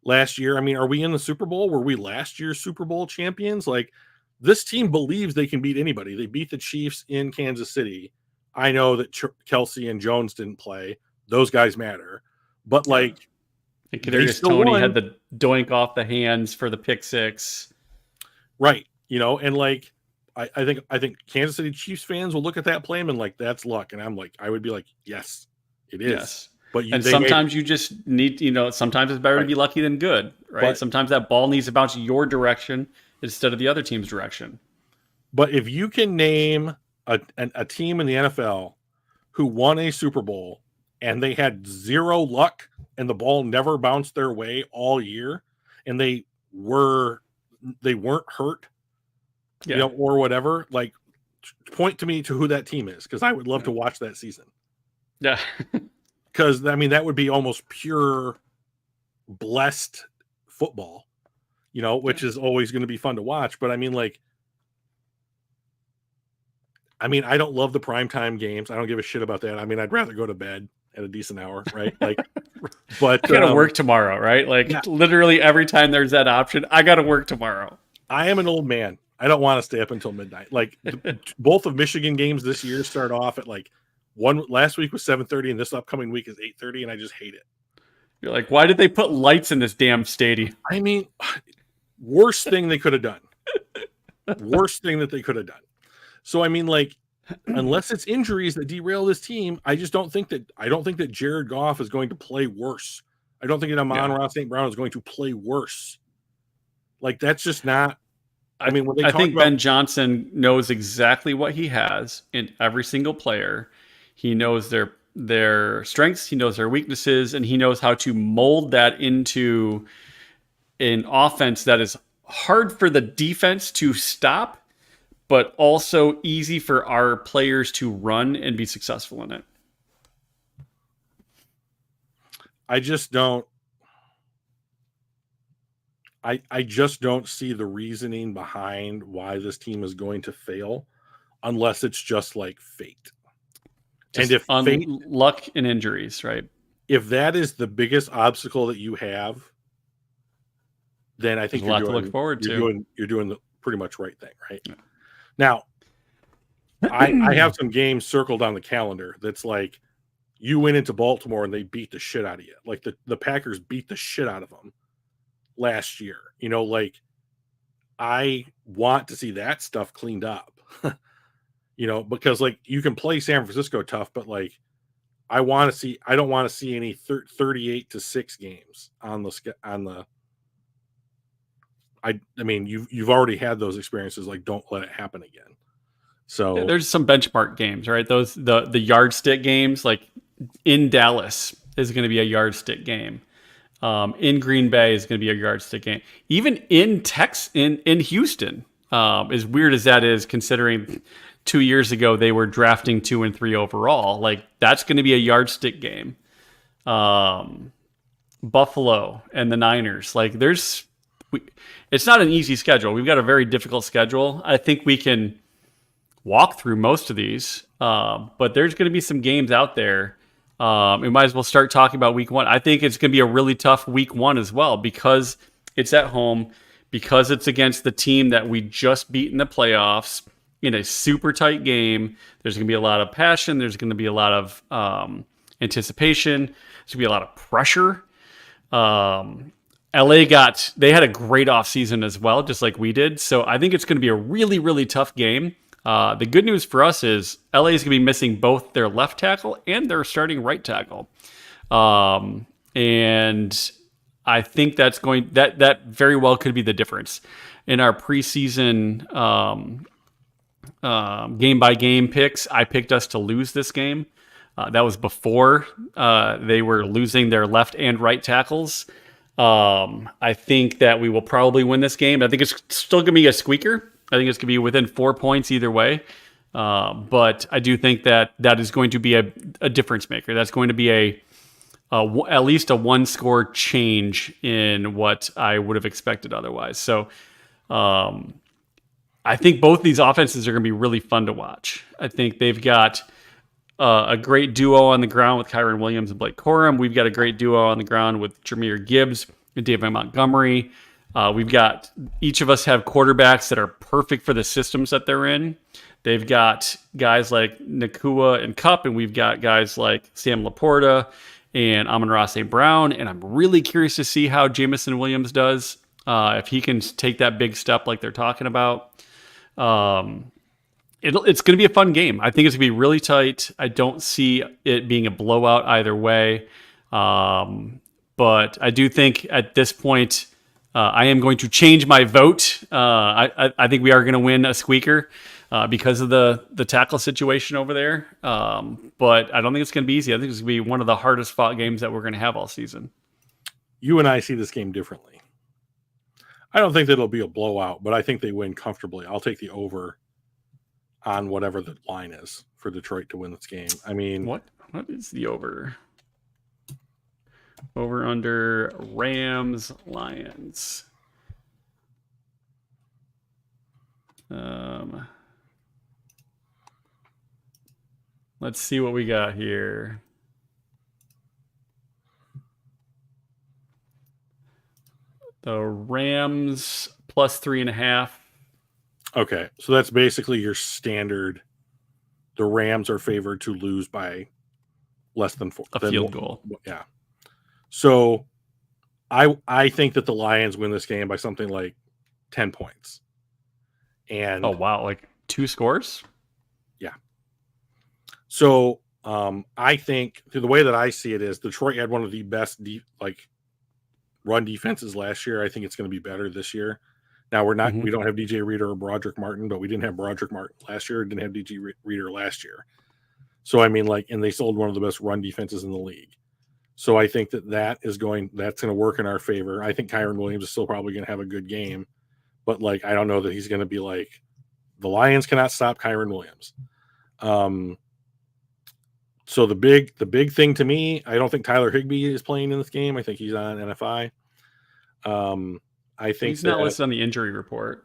last year? I mean, are we in the Super Bowl? Were we last year's Super Bowl champions? Like, this team believes they can beat anybody. They beat the Chiefs in Kansas City. I know that Kelsey and Jones didn't play. Those guys matter. But like, Kadarius Toney had the doink off the hands for the pick 6. Right. And like, I think Kansas City Chiefs fans will look at that play and like, that's luck. And I'm like, I would be like, yes, it is. Yes. But sometimes you just need, sometimes it's better to be lucky than good, right? But sometimes that ball needs to bounce your direction instead of the other team's direction. But if you can name a team in the NFL who won a Super Bowl and they had zero luck and the ball never bounced their way all year, and they weren't hurt, or whatever, like, point to me to who that team is, because I would love to watch that season. Yeah. Because I mean, that would be almost pure blessed football, which is always going to be fun to watch. But I mean, like, I don't love the primetime games. I don't give a shit about that. I mean, I'd rather go to bed at a decent hour, right? Like, but I gotta work tomorrow, right? Like, literally every time there's that option, I gotta work tomorrow. I am an old man. I don't want to stay up until midnight. Like, both of Michigan games this year start off at like last week was 7:30 and this upcoming week is 8:30, and I just hate it. You're like, why did they put lights in this damn stadium? I mean, worst thing they could have done. Worst thing that they could have done. So I mean, like, unless it's injuries that derail this team, I don't think that Jared Goff is going to play worse. I don't think that Amon-Ra St. Brown is going to play worse. Like, that's just not. I mean, I think Ben Johnson knows exactly what he has in every single player. He knows their strengths, he knows their weaknesses, and he knows how to mold that into an offense that is hard for the defense to stop, but also easy for our players to run and be successful in it. I just don't see the reasoning behind why this team is going to fail, unless it's just like fate. And Just luck and injuries, right? if that is the biggest obstacle that you have, then I think There's a lot to look forward to. You're doing the pretty much right thing, right? Yeah. Now, I have some games circled on the calendar that's like you went into Baltimore and they beat the shit out of you. Like the Packers beat the shit out of them last year. You know, like I want to see that stuff cleaned up. You know, because like you can play San Francisco tough, but like I don't want to see any 38-6 games on the I mean, you've already had those experiences. Like, don't let it happen again. So there's some benchmark games, right? Those the yardstick games, like in Dallas is going to be a yardstick game. In Green Bay is going to be a yardstick game. Even in in Houston, as weird as that is, considering 2 years ago they were drafting 2 and 3 overall. Like that's going to be a yardstick game. Buffalo and the Niners, like it's not an easy schedule. We've got a very difficult schedule. I think we can walk through most of these, but there's going to be some games out there. We might as well start talking about week 1. I think it's going to be a really tough week 1 as well because it's at home, because it's against the team that we just beat in the playoffs in a super tight game. There's going to be a lot of passion. There's going to be a lot of anticipation. There's going to be a lot of pressure. LA they had a great offseason as well, just like we did. So I think it's going to be a really, really tough game. The good news for us is LA is going to be missing both their left tackle and their starting right tackle. And I think that very well could be the difference. In our preseason game by game picks, I picked us to lose this game. That was before they were losing their left and right tackles. I think that we will probably win this game. I think it's still going to be a squeaker. I think it's going to be within 4 points either way. But I do think that is going to be a difference maker. That's going to be at least a 1-score change in what I would have expected otherwise. So I think both these offenses are going to be really fun to watch. I think they've got a great duo on the ground with Kyren Williams and Blake Corum. We've got a great duo on the ground with Jahmyr Gibbs and David Montgomery. Each of us have quarterbacks that are perfect for the systems that they're in. They've got guys like Nakua and Kupp, and we've got guys like Sam Laporta and Amon-Ra St. Brown. And I'm really curious to see how Jameson Williams does, if he can take that big step like they're talking about. It's going to be a fun game. I think it's going to be really tight. I don't see it being a blowout either way. But I do think at this point, I am going to change my vote. I think we are going to win a squeaker because of the tackle situation over there. But I don't think it's going to be easy. I think it's going to be one of the hardest fought games that we're going to have all season. You and I see this game differently. I don't think that it'll be a blowout, but I think they win comfortably. I'll take the over on whatever the line is for Detroit to win this game. I mean, what is the over? Over under Rams Lions. Let's see what we got here. The Rams plus 3.5. Okay, so that's basically your standard. The Rams are favored to lose by less than 4. A field goal. Yeah. So I think that the Lions win this game by something like 10 points. And oh wow, like 2 scores? Yeah. So I think the way that I see it is Detroit had one of the best run defenses last year. I think it's going to be better this year. Now we don't have DJ Reader or Broderick Martin, but we didn't have Broderick Martin last year. Didn't have DJ Reader last year. So I mean, and they sold one of the best run defenses in the league. So I think that's going to work in our favor. I think Kyren Williams is still probably going to have a good game, but I don't know that he's going to be the Lions cannot stop Kyren Williams. So the big thing to me, I don't think Tyler Higbee is playing in this game. I think he's on NFI. I think he's not listed on the injury report.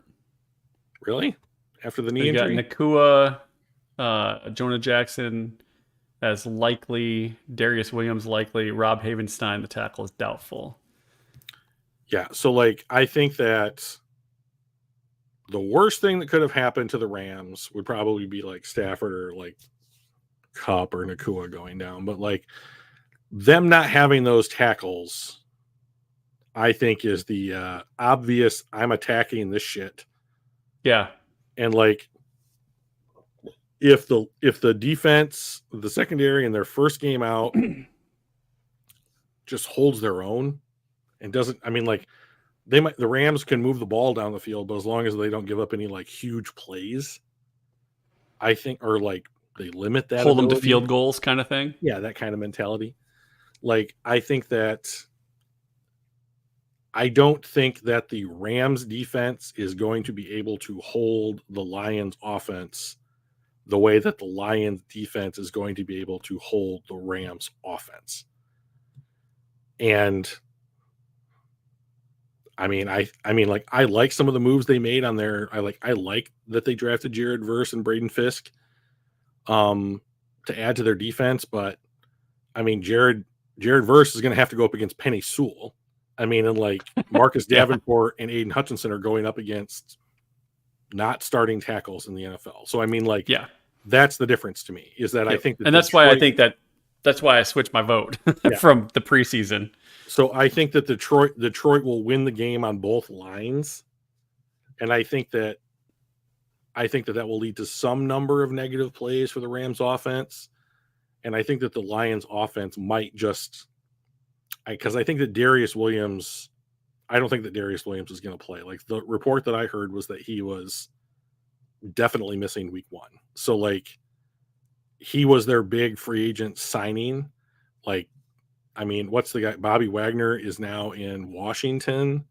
Really? After the knee injury? Got Nakua, Jonah Jackson, as likely. Darius Williams likely. Rob Havenstein, the tackle, is doubtful. Yeah. So, like, I think that the worst thing that could have happened to the Rams would probably be like Stafford or like Cup or Nakua going down. But like them not having those tackles, I think is the obvious I'm attacking this shit. Yeah. And like if the defense, the secondary in their first game out just holds their own and doesn't, I mean, like the Rams can move the ball down the field, but as long as they don't give up any like huge plays, I think, or like they limit that Hold them to ability. field goals kind of thing. Yeah, that kind of mentality. Like I don't think that the Rams defense is going to be able to hold the Lions offense the way that the Lions defense is going to be able to hold the Rams offense. And I mean, like I like some of the moves they made on their. I like that they drafted Jared Verse and Braden Fisk, to add to their defense. But I mean, Jared Verse is going to have to go up against Penny Sewell. I mean, and like Marcus Davenport and Aiden Hutchinson are going up against not starting tackles in the NFL. So I mean, like, that's the difference to me is that I think, that and that's why I think that's why I switched my vote from the preseason. So I think that Detroit will win the game on both lines, and I think that will lead to some number of negative plays for the Rams offense, and I think that the Lions offense might just, because I think that Darius Williams, I don't think that Darius Williams is going to play. Like the report that I heard was that he was definitely missing week 1. So like he was their big free agent signing. Like, I mean, what's the guy? Bobby Wagner is now in Washington.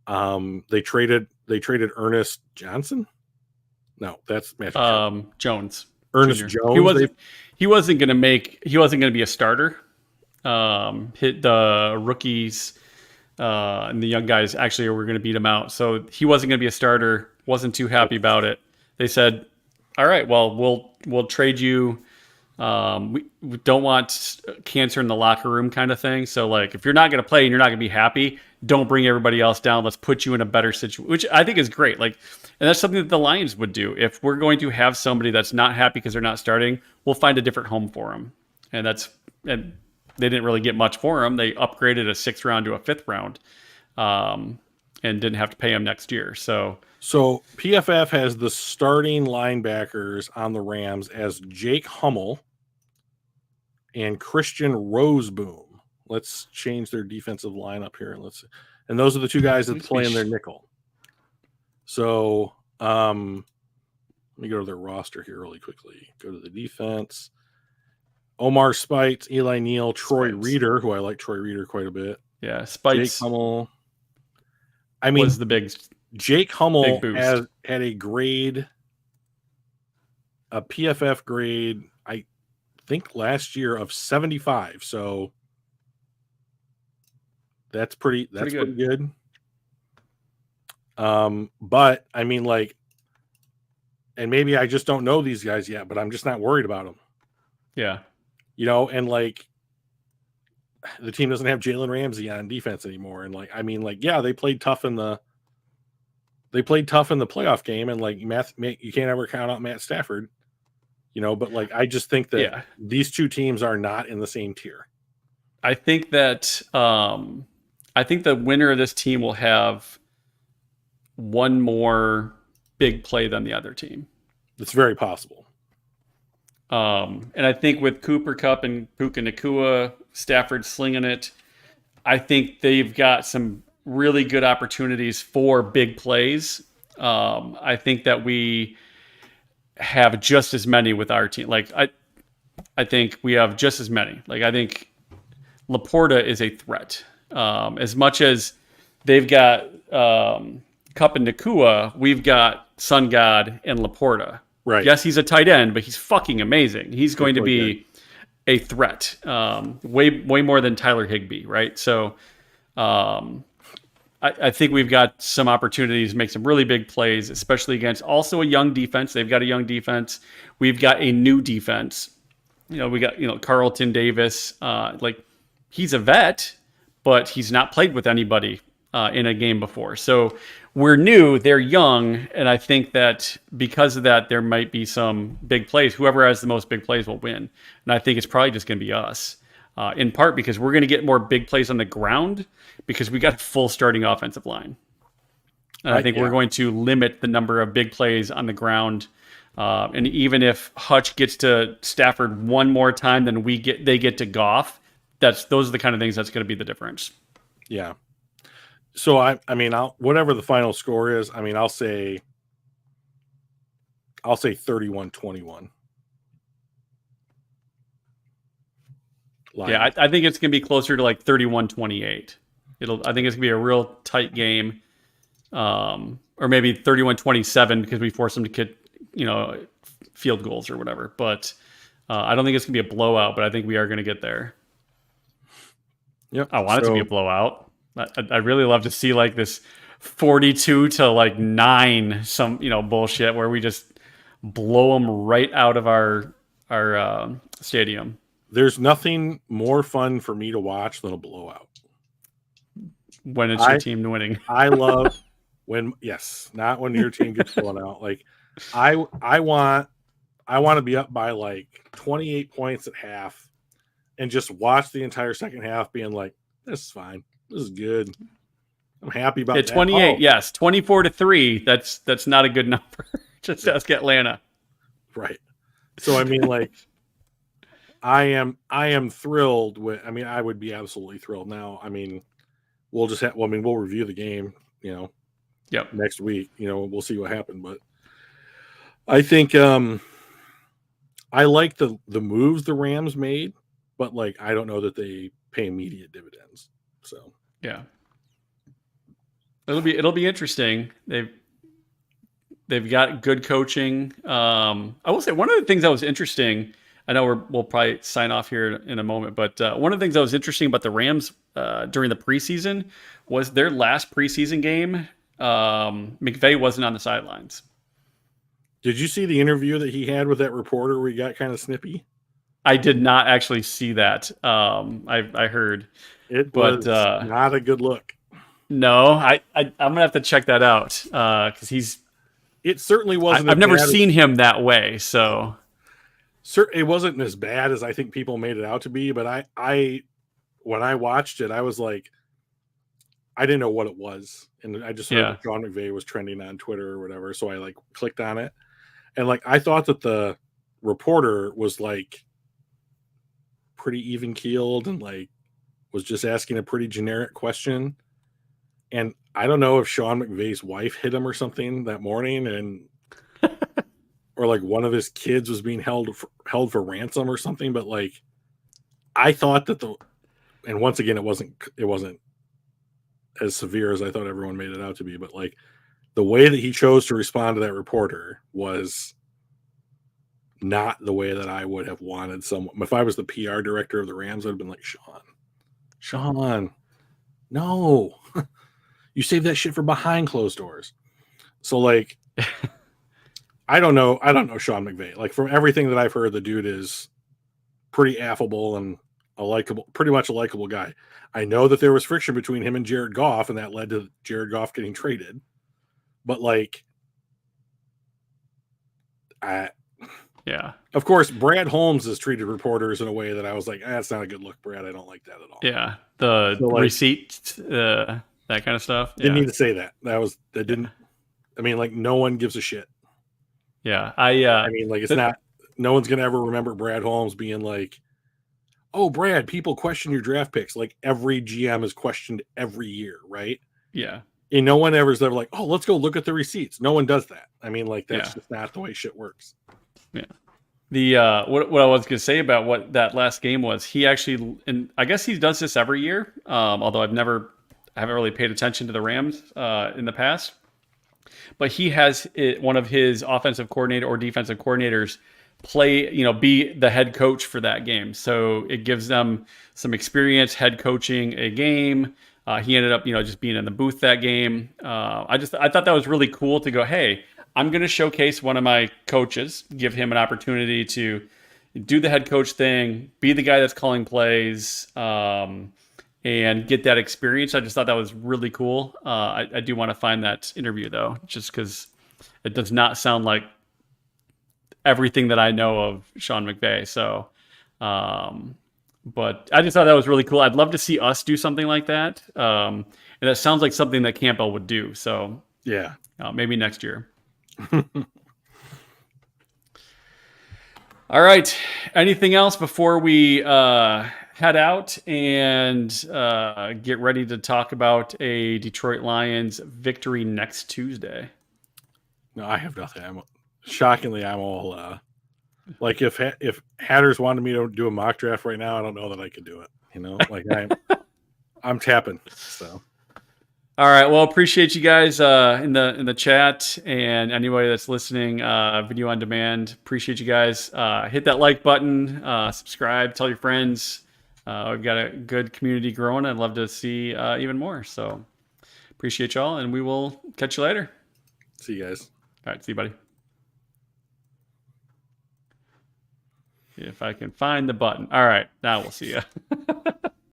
They traded Ernest Johnson. No, that's Matthew Jones. Ernest Jr. Jones. He wasn't going to be a starter. Hit the rookies and the young guys actually were going to beat him out. So he wasn't going to be a starter. Wasn't too happy about it. They said, "All right, well, we'll trade you. We don't want cancer in the locker room kind of thing. So like, if you're not going to play and you're not going to be happy, don't bring everybody else down. Let's put you in a better situation," which I think is great. Like, and that's something that the Lions would do. If we're going to have somebody that's not happy because they're not starting, we'll find a different home for them. And they didn't really get much for him. They upgraded a 6th round to a 5th round, and didn't have to pay him next year. So PFF has the starting linebackers on the Rams as Jake Hummel and Christian Roseboom. Let's change their defensive lineup here. And those are the two guys that play in their nickel. So let me go to their roster here really quickly. Go to the defense. Omar Spites, Eli Neal, Troy Reeder, who I like Troy Reeder quite a bit. Yeah, Spites. Jake Hummel. I mean, was the big Jake Hummel big had a PFF grade, I think last year of 75. So that's pretty good. But I mean, like, and maybe I just don't know these guys yet, but I'm just not worried about them. Yeah. You know, and like the team doesn't have Jalen Ramsey on defense anymore. And like, I mean, like, yeah, they played tough in the playoff game, and like you can't ever count out Matt Stafford, you know, but like, I just think that these two teams are not in the same tier. I think that, I think the winner of this team will have one more big play than the other team. It's very possible. And I think with Cooper Kupp and Puka Nacua, Stafford slinging it, I think they've got some really good opportunities for big plays. I think that we have just as many with our team. Like I think we have just as many. Like I think Laporta is a threat. As much as they've got Kupp and Nacua, we've got Sun God and Laporta. Right. Yes, he's a tight end, but he's fucking amazing. He's going to be a threat, way more than Tyler Higbee, right? So I think we've got some opportunities to make some really big plays, especially against also a young defense. They've got a young defense. We've got a new defense. we got Carlton Davis. Like he's a vet, but he's not played with anybody in a game before. So we're new, they're young, and I think that because of that, there might be some big plays. Whoever has the most big plays will win. And I think it's probably just going to be us, in part because we're going to get more big plays on the ground because we got a full starting offensive line. And I think we're going to limit the number of big plays on the ground. And even if Hutch gets to Stafford one more time than they get to Goff, those are the kind of things that's going to be the difference. Yeah. So I mean, whatever the final score is, I mean, I'll say 31-21. Yeah, I think it's going to be closer to like 31-28. I think it's going to be a real tight game, or maybe 31-27 because we force them to get field goals or whatever. But I don't think it's going to be a blowout. But I think we are going to get there. Yep. I want it to be a blowout. I'd really love to see like this 42-9 some bullshit where we just blow them right out of our stadium. There's nothing more fun for me to watch than a blowout. When it's your team winning. I love not when your team gets blown out. Like I want to be up by like 28 points at half and just watch the entire second half being like, this is fine. This is good. I'm happy about that. 28, yes. 24-3. That's not a good number. Just ask Atlanta. Right. So I mean, like, I am thrilled with. I mean, I would be absolutely thrilled. Now, I mean, we'll review the game. Yep. Next week. We'll see what happened. But I think I like the moves the Rams made, but like I don't know that they pay immediate dividends. So. Yeah, it'll be interesting. They've got good coaching. I will say one of the things that was interesting. I know we'll probably sign off here in a moment, but one of the things that was interesting about the Rams during the preseason was their last preseason game. McVay wasn't on the sidelines. Did you see the interview that he had with that reporter where he got kind of snippy? I did not actually see that. I heard. It was not a good look. No, I'm gonna have to check that out because it certainly wasn't. I've never seen him that way, so it wasn't as bad as I think people made it out to be. But I when I watched it, I was like, I didn't know what it was, and I just heard that Sean McVay was trending on Twitter or whatever, so I like clicked on it, and like I thought that the reporter was like pretty even keeled and like was just asking a pretty generic question. And I don't know if Sean McVay's wife hit him or something that morning, and or like one of his kids was being held for ransom or something. But like, I thought that and once again, it wasn't as severe as I thought everyone made it out to be. But like, the way that he chose to respond to that reporter was not the way that I would have wanted someone. If I was the PR director of the Rams, I'd have been like, Sean, no, you save that shit for behind closed doors. So like, I don't know Sean McVay. Like from everything that I've heard, the dude is pretty affable and pretty much a likable guy. I know that there was friction between him and Jared Goff, and that led to Jared Goff getting traded. But like, yeah. Of course, Brad Holmes has treated reporters in a way that I was like, that's not a good look, Brad. I don't like that at all. Yeah. The receipt, that kind of stuff. Didn't need to say that. That didn't. I mean, like, no one gives a shit. Yeah. I mean, like, it's not. No one's gonna ever remember Brad Holmes being like, "Oh, Brad, people question your draft picks." Like every GM is questioned every year, right? Yeah. And no one ever is ever like, "Oh, let's go look at the receipts." No one does that. I mean, like, that's just not the way shit works. Yeah. The what I was going to say about what that last game was, he actually, and I guess he does this every year. Although I haven't really paid attention to the Rams in the past, but he has one of his offensive coordinator or defensive coordinators be the head coach for that game. So it gives them some experience head coaching a game. He ended up, just being in the booth that game. I thought that was really cool to go, hey, I'm going to showcase one of my coaches, give him an opportunity to, do the head coach thing, be the guy that's calling plays, and get that experience. I just thought that was really cool. I do want to find that interview though, just because it does not sound like everything that I know of Sean McVay. So, but I just thought that was really cool. I'd love to see us do something like that. And that sounds like something that Campbell would do. So Yeah. maybe next year. All right. Anything else before we head out and get ready to talk about a Detroit Lions victory next Tuesday? No, I have nothing. Shockingly, I'm all like if Hatters wanted me to do a mock draft right now, I don't know that I could do it. Like I'm tapping. So. All right. Well, appreciate you guys in the chat and anybody that's listening video on demand. Appreciate you guys. Hit that like button, subscribe, tell your friends. We've got a good community growing. I'd love to see even more. So appreciate y'all, and we will catch you later. See you guys. All right. See you, buddy. If I can find the button. All right. Now we'll see you.